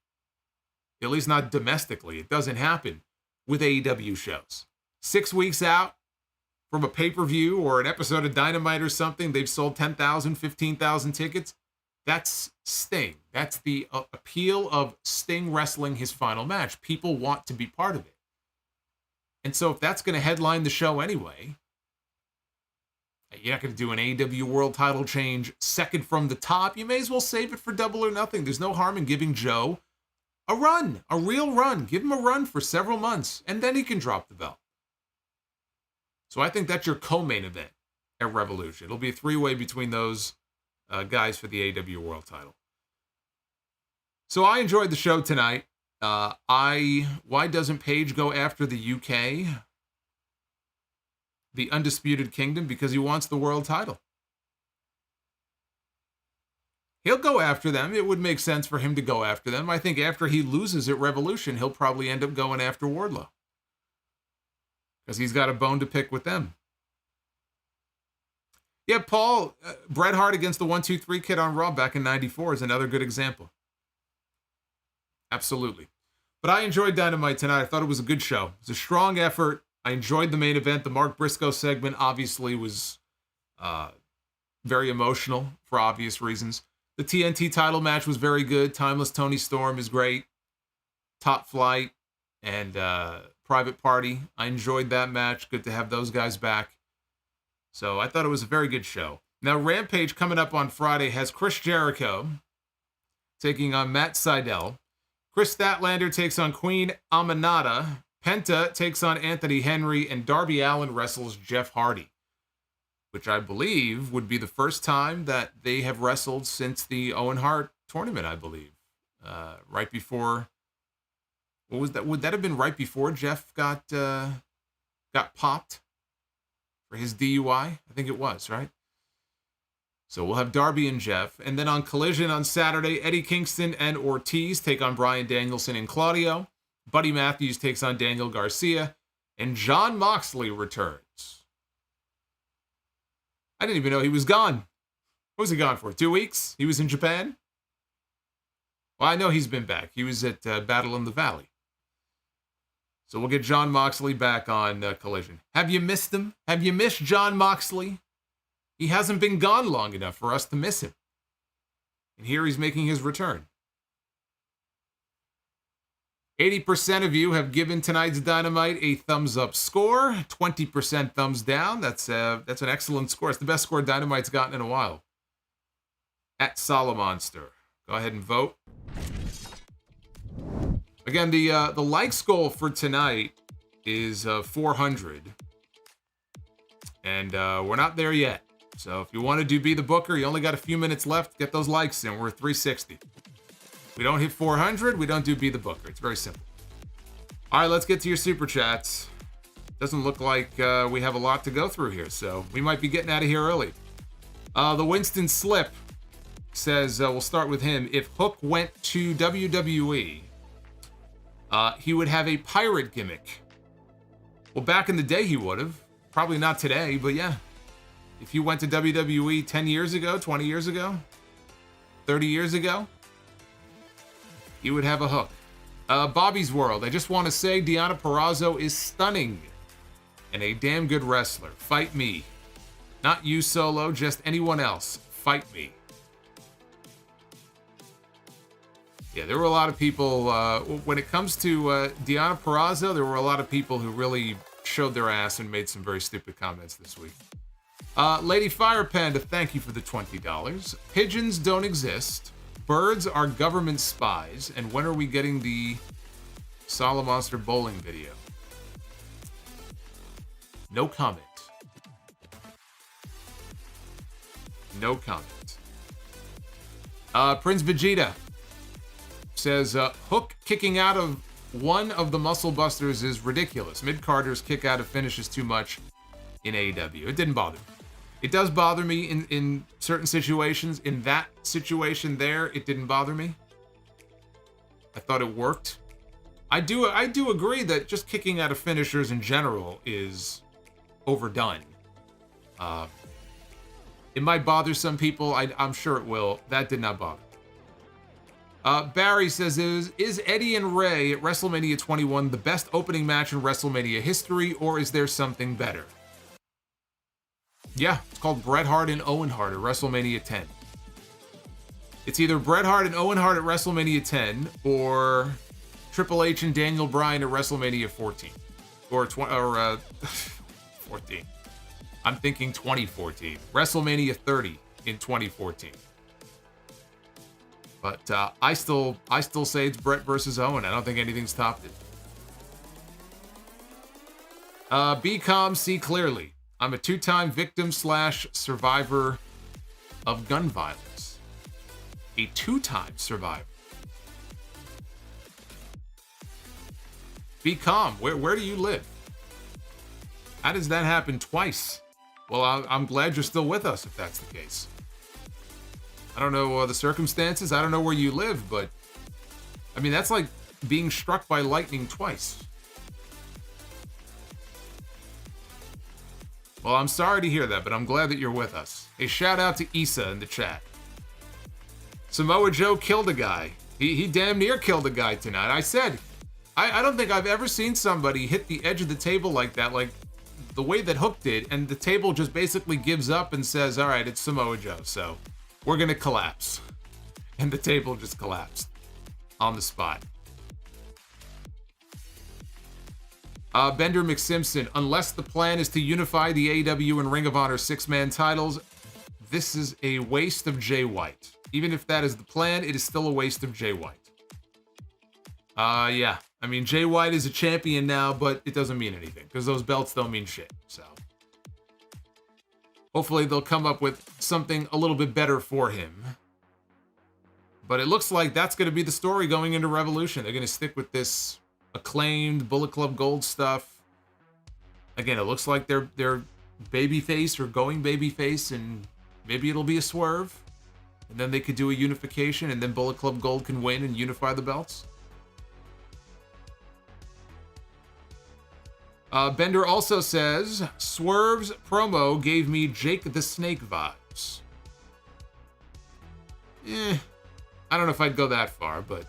At least not domestically. It doesn't happen with AEW shows. 6 weeks out from a pay-per-view or an episode of Dynamite or something, they've sold 10,000, 15,000 tickets. That's Sting. That's the appeal of Sting wrestling his final match. People want to be part of it. And so if that's going to headline the show anyway, you're not going to do an AEW World title change second from the top. You may as well save it for Double or Nothing. There's no harm in giving Joe a run, a real run. Give him a run for several months, and then he can drop the belt. So I think that's your co-main event at Revolution. It'll be a three-way between those guys for the AEW World title. So I enjoyed the show tonight. Why doesn't Page go after the UK? The Undisputed Kingdom, because he wants the world title. He'll go after them. It would make sense for him to go after them. I think after he loses at Revolution, he'll probably end up going after Wardlow. Because he's got a bone to pick with them. Yeah, Paul, Bret Hart against the 1-2-3 Kid on Raw back in 94 is another good example. Absolutely. But I enjoyed Dynamite tonight. I thought it was a good show. It was a strong effort. I enjoyed the main event. The Mark Briscoe segment obviously was very emotional for obvious reasons. The TNT title match was very good. Timeless Tony Storm is great. Top Flight and Private Party. I enjoyed that match. Good to have those guys back. So I thought it was a very good show. Now Rampage coming up on Friday has Chris Jericho taking on Matt Sydal. Chris Statlander takes on Queen Aminata. Penta takes on Anthony Henry, and Darby Allin wrestles Jeff Hardy, which I believe would be the first time that they have wrestled since the Owen Hart tournament, I believe. Right before, what was that? Would that have been right before Jeff got popped for his DUI? I think it was, right? So we'll have Darby and Jeff. And then on Collision on Saturday, Eddie Kingston and Ortiz take on Bryan Danielson and Claudio. Buddy Matthews takes on Daniel Garcia, and Jon Moxley returns. I didn't even know he was gone. What was he gone for? 2 weeks? He was in Japan? Well, I know he's been back. He was at Battle in the Valley. So we'll get Jon Moxley back on Collision. Have you missed him? Have you missed Jon Moxley? He hasn't been gone long enough for us to miss him. And here he's making his return. 80% of you have given tonight's Dynamite a thumbs up score. 20% thumbs down. That's an excellent score. It's the best score Dynamite's gotten in a while. At Solomonster. Go ahead and vote. Again, the likes goal for tonight is 400. And we're not there yet. So if you want to do Be the Booker, you only got a few minutes left. Get those likes in. We're 360. We don't hit 400, we don't do Be the Booker. It's very simple. All right, let's get to your Super Chats. Doesn't look like we have a lot to go through here, so we might be getting out of here early. The Winston Slip says, we'll start with him. If Hook went to WWE, he would have a pirate gimmick. Well, back in the day he would have. Probably not today, but yeah. If you went to WWE 10 years ago, 20 years ago, 30 years ago, you would have a hook. Bobby's World. I just want to say Deonna Purrazzo is stunning and a damn good wrestler. Fight me. Not you, Solo, just anyone else. Fight me. Yeah, there were a lot of people, when it comes to Deonna Purrazzo, there were a lot of people who really showed their ass and made some very stupid comments this week. Lady Fire Panda, thank you for the $20. Pigeons don't exist. Birds are government spies. And when are we getting the Solomonster bowling video? No comment. No comment. Prince Vegeta says, Hook kicking out of one of the Muscle Busters is ridiculous. Mid-Carders kick out of finishes too much in AEW. It didn't bother me. It does bother me in certain situations. In that situation there, it didn't bother me. I thought it worked. I do agree that just kicking out of finishers in general is overdone. It might bother some people. I'm sure it will. That did not bother me. Barry says, is Eddie and Ray at WrestleMania 21 the best opening match in WrestleMania history, or is there something better? Yeah, it's called Bret Hart and Owen Hart at WrestleMania 10. It's either Bret Hart and Owen Hart at WrestleMania 10 or Triple H and Daniel Bryan at WrestleMania 14. Or 14. I'm thinking 2014. WrestleMania 30 in 2014. But I still say it's Bret versus Owen. I don't think anything's topped it. Be calm, see clearly. I'm a 2-time victim / survivor of gun violence. A 2-time survivor. Be calm. Where do you live? How does that happen twice? Well, I'm glad you're still with us if that's the case. I don't know the circumstances. I don't know where you live, but I mean, that's like being struck by lightning twice. Well, I'm sorry to hear that, but I'm glad that you're with us. A shout out to Issa in the chat. Samoa Joe killed a guy. He damn near killed a guy tonight. I said, I don't think I've ever seen somebody hit the edge of the table like that, like the way that Hook did, and the table just basically gives up and says, all right, it's Samoa Joe, so we're going to collapse. And the table just collapsed on the spot. Bender McSimpson, unless the plan is to unify the AEW and Ring of Honor 6-man titles, this is a waste of Jay White. Even if that is the plan, it is still a waste of Jay White. Yeah. I mean, Jay White is a champion now, but it doesn't mean anything because those belts don't mean shit. So hopefully they'll come up with something a little bit better for him. But it looks like that's going to be the story going into Revolution. They're going to stick with this acclaimed Bullet Club Gold stuff. Again, it looks like they're babyface or going babyface, and maybe it'll be a swerve. And then they could do a unification, and then Bullet Club Gold can win and unify the belts. Bender also says, Swerve's promo gave me Jake the Snake vibes. I don't know if I'd go that far, but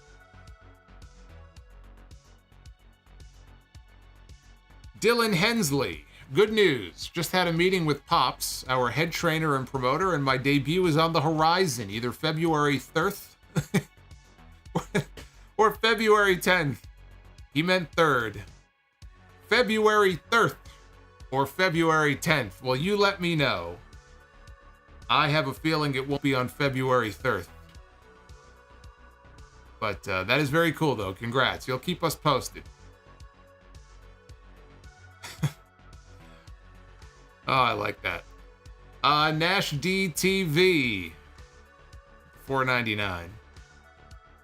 Dylan Hensley. Good news. Just had a meeting with Pops, our head trainer and promoter, and my debut is on the horizon, either February 3rd or February 10th. He meant 3rd. February 3rd or February 10th. Well, you let me know. I have a feeling it won't be on February 3rd. But that is very cool, though. Congrats. You'll keep us posted. Oh, I like that. Nash DTV. $4.99.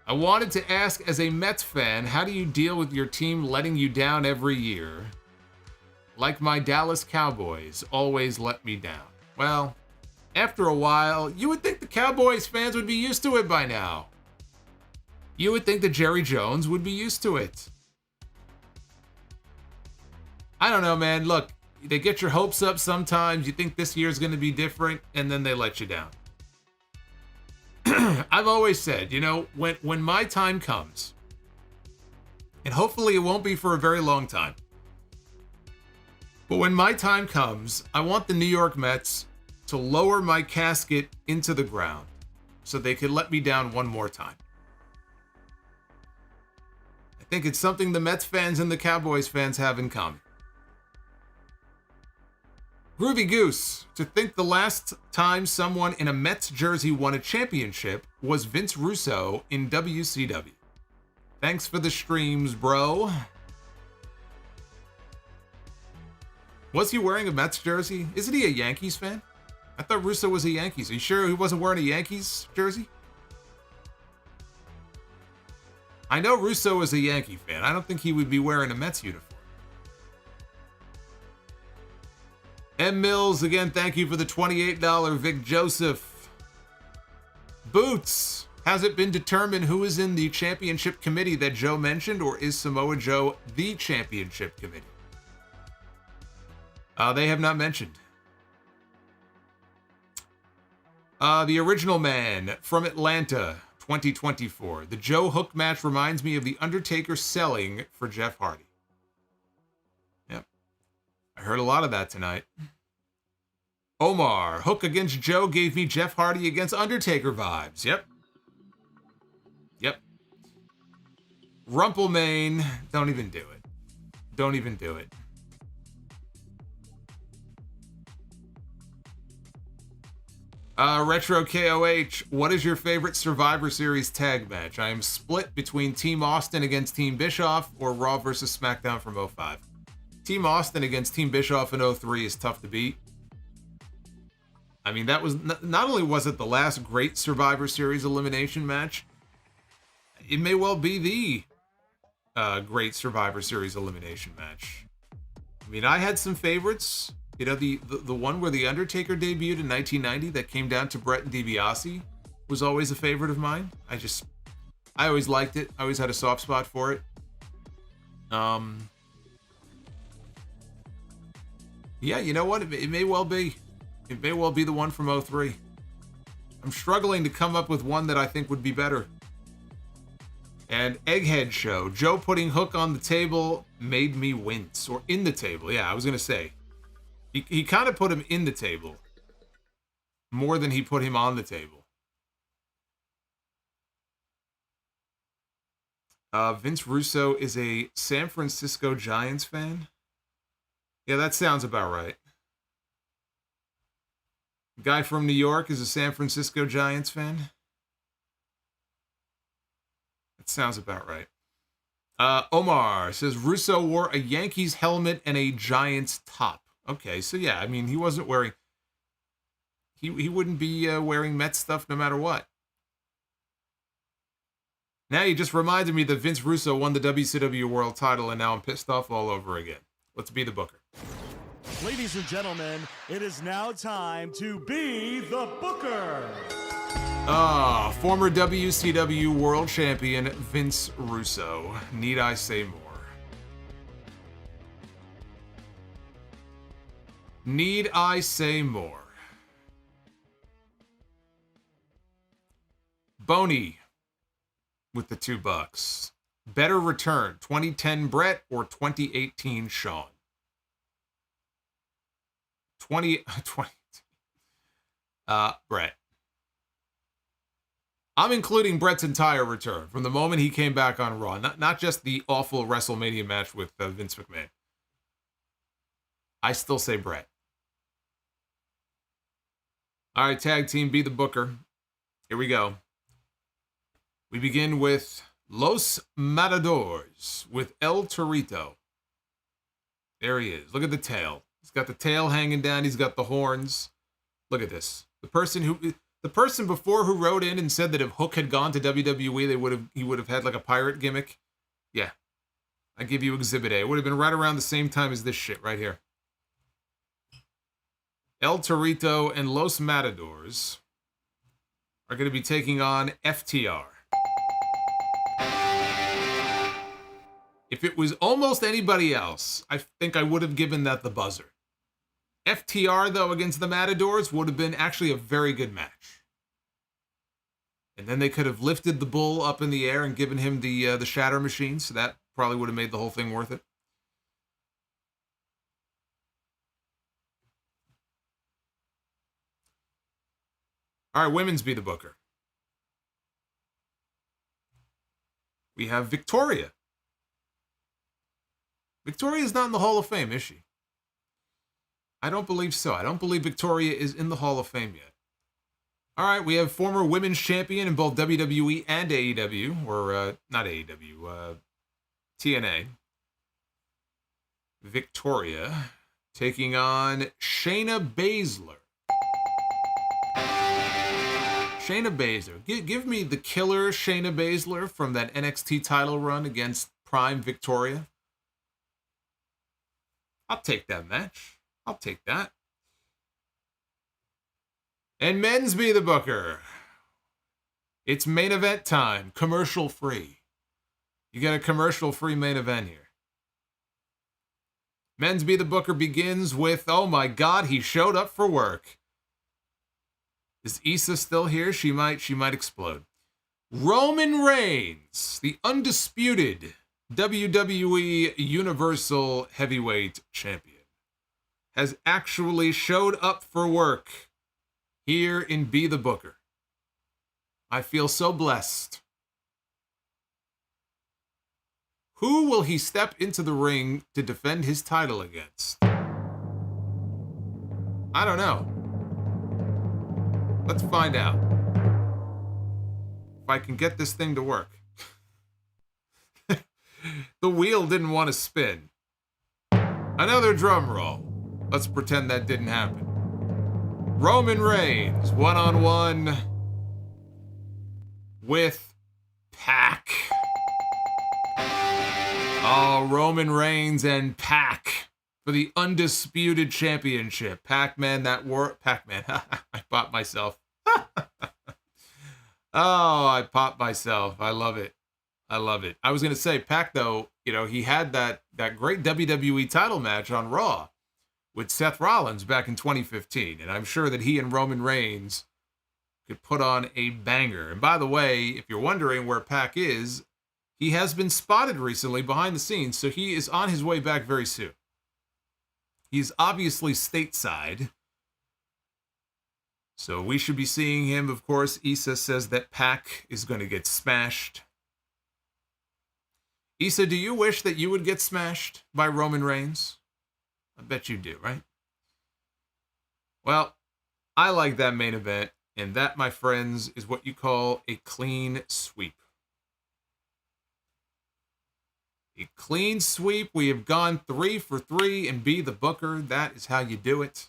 I wanted to ask, as a Mets fan, how do you deal with your team letting you down every year? Like my Dallas Cowboys always let me down. Well, after a while, you would think the Cowboys fans would be used to it by now. You would think that Jerry Jones would be used to it. I don't know, man. Look, they get your hopes up sometimes. You think this year's going to be different, and then they let you down. I've always said, you know, when my time comes, and hopefully it won't be for a very long time, but when my time comes, I want the New York Mets to lower my casket into the ground so they could let me down one more time. I think it's something the Mets fans and the Cowboys fans have in common. Groovy Goose, to think the last time someone in a Mets jersey won a championship was Vince Russo in WCW. Thanks for the streams, bro. Was he wearing a Mets jersey? Isn't he a Yankees fan? I thought Russo was a Yankees. Are you sure he wasn't wearing a Yankees jersey? I know Russo is a Yankee fan. I don't think he would be wearing a Mets uniform. M. Mills, again, thank you for the $28 Vic Joseph. Boots, has it been determined who is in the championship committee that Joe mentioned, or is Samoa Joe the championship committee? They have not mentioned. The Original Man from Atlanta, 2024. The Joe Hook match reminds me of the Undertaker selling for Jeff Hardy. Yep. I heard a lot of that tonight. Omar, Hook against Joe gave me Jeff Hardy against Undertaker vibes. Yep. Rumpelmane, don't even do it. Don't even do it. Retro KOH, what is your favorite Survivor Series tag match? I am split between Team Austin against Team Bischoff or Raw vs. SmackDown from 05. Team Austin against Team Bischoff in 03 is tough to beat. I mean, that was not only was it the last great Survivor Series elimination match, it may well be the great Survivor Series elimination match. I mean, I had some favorites. You know, the one where The Undertaker debuted in 1990 that came down to Brett and DiBiase was always a favorite of mine. I always liked it. I always had a soft spot for it. Yeah, you know what? It may well be. It may well be the one from 03. I'm struggling to come up with one that I think would be better. And Egghead Show, Joe putting Hook on the table made me wince. Or in the table. Yeah, I was going to say. He kind of put him in the table more than he put him on the table. Vince Russo is a San Francisco Giants fan. Yeah, that sounds about right. Guy from New York is a San Francisco Giants fan. That sounds about right. Omar says Russo wore a Yankees helmet and a Giants top. Okay, so yeah, I mean, he wasn't wearing... He wouldn't be wearing Mets stuff no matter what. Now you just reminded me that Vince Russo won the WCW World title, and now I'm pissed off all over again. Let's be the booker. Ladies and gentlemen, it is now time to be the booker. Former WCW World Champion Vince Russo. Need I say more? Need I say more? Boney with the $2. Better return, 2010 Brett or 2018 Shawn? 20. Brett. I'm including Brett's entire return from the moment he came back on Raw, not just the awful WrestleMania match with Vince McMahon. I still say Brett. All right, tag team, be the booker. Here we go. We begin with Los Matadors with El Torito. There he is. Look at the tail. He's got the tail hanging down. He's got the horns. Look at this. The person before who wrote in and said that if Hook had gone to WWE, he would have had like a pirate gimmick. Yeah. I give you Exhibit A. It would have been right around the same time as this shit right here. El Torito and Los Matadors are going to be taking on FTR. If it was almost anybody else, I think I would have given that the buzzer. FTR, though, against the Matadors would have been actually a very good match. And then they could have lifted the bull up in the air and given him the shatter machine, so that probably would have made the whole thing worth it. All right, women's be the booker. We have Victoria. Victoria's not in the Hall of Fame, is she? I don't believe so. I don't believe Victoria is in the Hall of Fame yet. All right, we have former women's champion in both WWE and AEW, or not AEW, TNA. Victoria taking on Shayna Baszler. Shayna Baszler. Give me the killer Shayna Baszler from that NXT title run against Prime Victoria. I'll take that match. I'll take that. And men's be the booker. It's main event time. Commercial free. You got a commercial free main event here. Men's be the booker begins with, oh my God, he showed up for work. Is Issa still here? She might explode. Roman Reigns, the undisputed WWE Universal Heavyweight Champion, has actually showed up for work here in Be the Booker. I feel so blessed. Who will he step into the ring to defend his title against? I don't know. Let's find out. If I can get this thing to work. The wheel didn't want to spin. Another drum roll. Let's pretend that didn't happen. Roman Reigns, one-on-one with Pac. Oh, Roman Reigns and Pac for the undisputed championship. Pac-Man, Pac-Man. I popped myself. Oh, I popped myself. I love it. I love it. I was going to say, Pac, though, he had that great WWE title match on Raw with Seth Rollins back in 2015. And I'm sure that he and Roman Reigns could put on a banger. And by the way, if you're wondering where Pac is, he has been spotted recently behind the scenes, so he is on his way back very soon. He's obviously stateside, so we should be seeing him. Of course, Issa says that Pac is going to get smashed. Issa, do you wish that you would get smashed by Roman Reigns? I bet you do, right? Well, I like that main event, and that, my friends, is what you call a clean sweep. A clean sweep. We have gone 3 for 3 and Be the Booker. That is how you do it.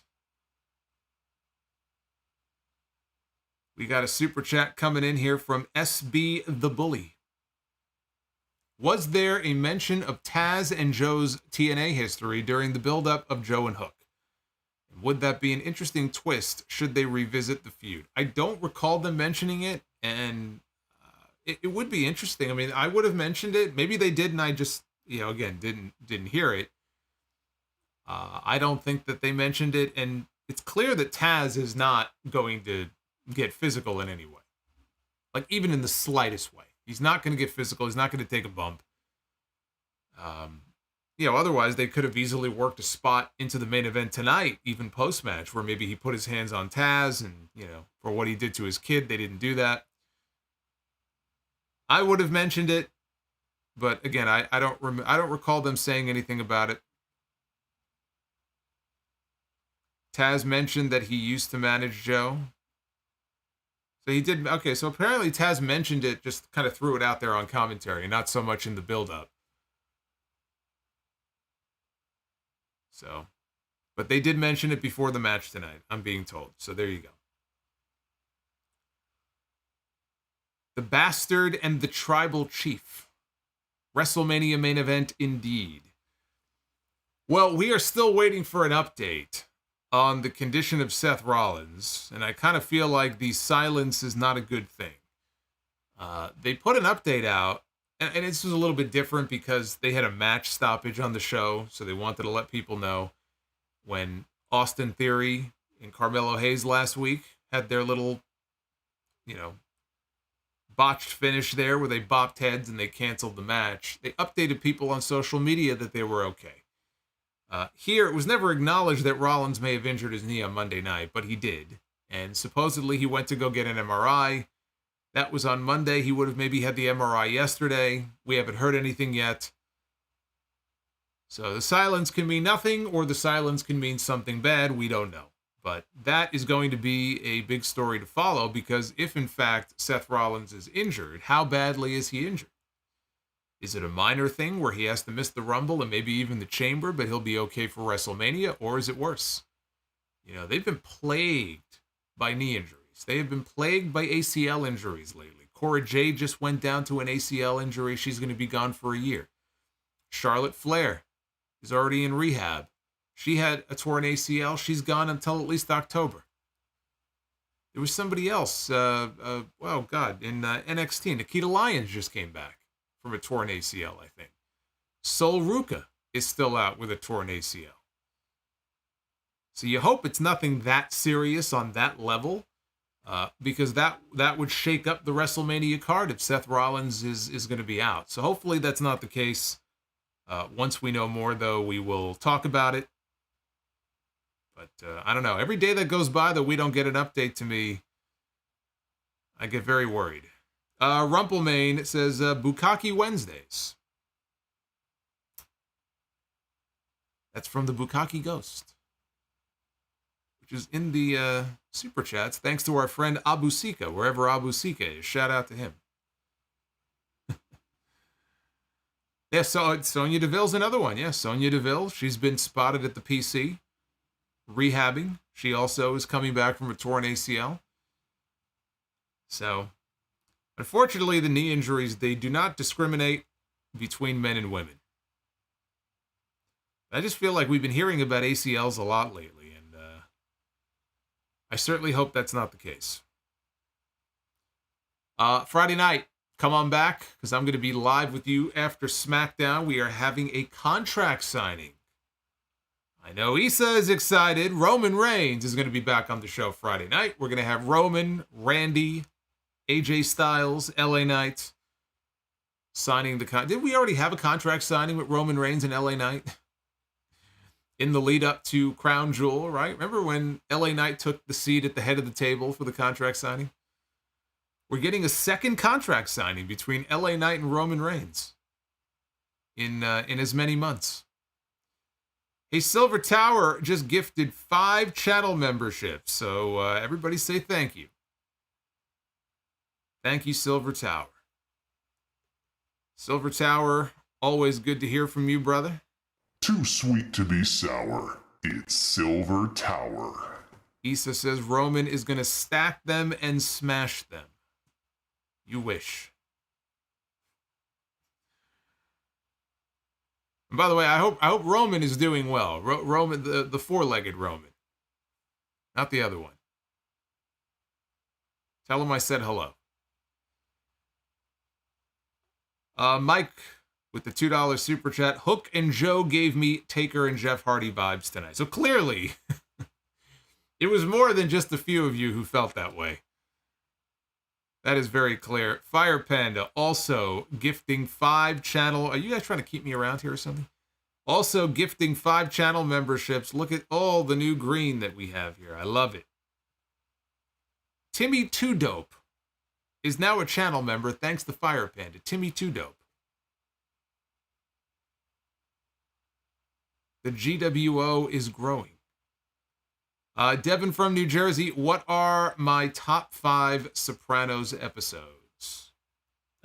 We got a super chat coming in here from SB the Bully. Was there a mention of Taz and Joe's TNA history during the build-up of Joe and Hook? Would that be an interesting twist should they revisit the feud? I don't recall them mentioning it, and it would be interesting. I mean, I would have mentioned it. Maybe they did, and I just, again, didn't hear it. I don't think that they mentioned it, and it's clear that Taz is not going to get physical in any way. Like, even in the slightest way. He's not going to get physical. He's not going to take a bump. otherwise they could have easily worked a spot into the main event tonight, even post-match, where maybe he put his hands on Taz and, for what he did to his kid, they didn't do that. I would have mentioned it, but again, I don't recall them saying anything about it. Taz mentioned that he used to manage Joe. So he did. Okay, so apparently Taz mentioned it, just kind of threw it out there on commentary, not so much in the build-up. So, but they did mention it before the match tonight, I'm being told. So there you go. The Bastard and the Tribal Chief. WrestleMania main event indeed. Well, we are still waiting for an update on the condition of Seth Rollins, and I kind of feel like the silence is not a good thing. They put an update out, and this was a little bit different because they had a match stoppage on the show, so they wanted to let people know when Austin Theory and Carmelo Hayes last week had their little, botched finish there where they bopped heads and they canceled the match. They updated people on social media that they were okay. Here, it was never acknowledged that Rollins may have injured his knee on Monday night, but he did. And supposedly he went to go get an MRI. That was on Monday. He would have maybe had the MRI yesterday. We haven't heard anything yet. So the silence can mean nothing, or the silence can mean something bad. We don't know. But that is going to be a big story to follow, because if, in fact, Seth Rollins is injured, how badly is he injured? Is it a minor thing where he has to miss the Rumble and maybe even the Chamber, but he'll be okay for WrestleMania? Or is it worse? They've been plagued by knee injuries. They have been plagued by ACL injuries lately. Cora Jade just went down to an ACL injury. She's going to be gone for a year. Charlotte Flair is already in rehab. She had a torn ACL. She's gone until at least October. There was somebody else, in NXT. Nikita Lyons just came back from a torn ACL, I think. Sol Ruka is still out with a torn ACL. So you hope it's nothing that serious on that level, because that would shake up the WrestleMania card if Seth Rollins is going to be out. So hopefully that's not the case. Once we know more, though, we will talk about it. But I don't know. Every day that goes by that we don't get an update to me, I get very worried. Rumpelmane says, Bukkake Wednesdays. That's from the Bukkake Ghost, which is in the Super Chats, thanks to our friend Abu Sika, wherever Abu Sika is. Shout out to him. Yeah, so Sonya Deville's another one. Yeah, Sonya Deville, she's been spotted at the PC, rehabbing. She also is coming back from a torn ACL. So, unfortunately, the knee injuries, they do not discriminate between men and women. I just feel like we've been hearing about ACLs a lot lately, and I certainly hope that's not the case. Friday night, come on back, because I'm going to be live with you after SmackDown. We are having a contract signing. I know Issa is excited. Roman Reigns is going to be back on the show Friday night. We're going to have Roman, Randy, AJ Styles, LA Knight signing the contract. Did we already have a contract signing with Roman Reigns and LA Knight in the lead up to Crown Jewel, right? Remember when LA Knight took the seat at the head of the table for the contract signing? We're getting a second contract signing between LA Knight and Roman Reigns in as many months. Hey, Silver Tower just gifted 5 channel memberships, so everybody say thank you. Thank you, Silver Tower. Silver Tower, always good to hear from you, brother. Too sweet to be sour. It's Silver Tower. Issa says Roman is going to stack them and smash them. You wish. And by the way, I hope Roman is doing well. Roman, the four-legged Roman, not the other one. Tell him I said hello. Mike with the $2 super chat. Hook and Joe gave me Taker and Jeff Hardy vibes tonight. So clearly, it was more than just a few of you who felt that way. That is very clear. Fire Panda also gifting 5 channel. Are you guys trying to keep me around here or something? Also gifting 5 channel memberships. Look at all the new green that we have here. I love it. Timmy Two Dope is now a channel member thanks to Fire Panda. Timmy Two Dope. The GWO is growing. Devin from New Jersey, what are my top 5 Sopranos episodes?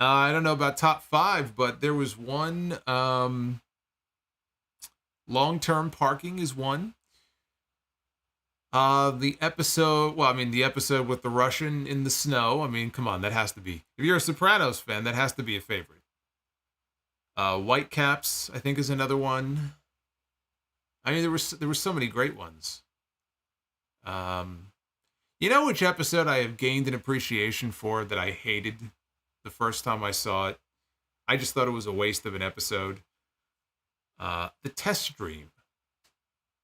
I don't know about top 5, but there was one. Long-term parking is one. The episode with the Russian in the snow. I mean, come on, that has to be. If you're a Sopranos fan, that has to be a favorite. Whitecaps, I think, is another one. I mean, there were so many great ones. You know which episode I have gained an appreciation for that I hated the first time I saw it? I just thought it was a waste of an episode. The Test Stream.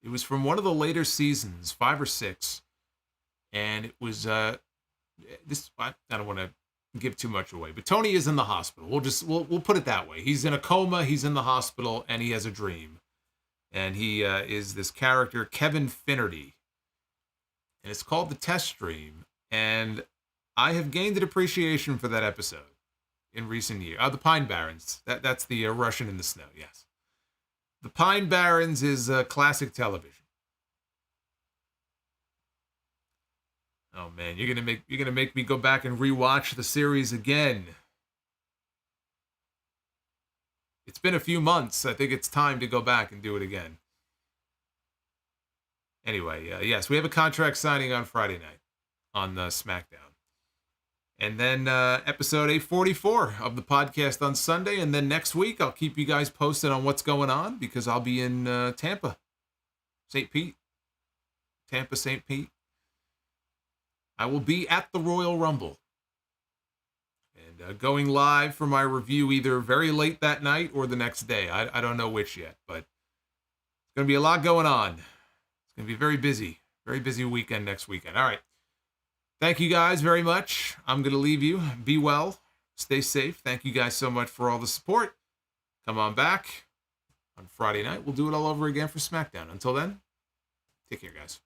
It was from one of the later seasons, 5 or 6, and it was I don't want to give too much away, but Tony is in the hospital. We'll put it that way. He's in a coma. He's in the hospital, and he has a dream, and he is this character Kevin Finnerty, and it's called The Test Stream, and I have gained an appreciation for that episode in recent years. The Pine Barrens. That's the Russian in the snow. Yes. The Pine Barrens is classic television. Oh man, you're gonna make me go back and rewatch the series again. It's been a few months. I think it's time to go back and do it again. Anyway, yes, we have a contract signing on Friday night on SmackDown. And then episode 844 of the podcast on Sunday. And then next week, I'll keep you guys posted on what's going on because I'll be in Tampa, St. Pete. Tampa, St. Pete. I will be at the Royal Rumble. And going live for my review either very late that night or the next day. I don't know which yet, but it's going to be a lot going on. It's going to be very busy weekend next weekend. All right. Thank you guys very much. I'm going to leave you. Be well. Stay safe. Thank you guys so much for all the support. Come on back on Friday night. We'll do it all over again for SmackDown. Until then, take care, guys.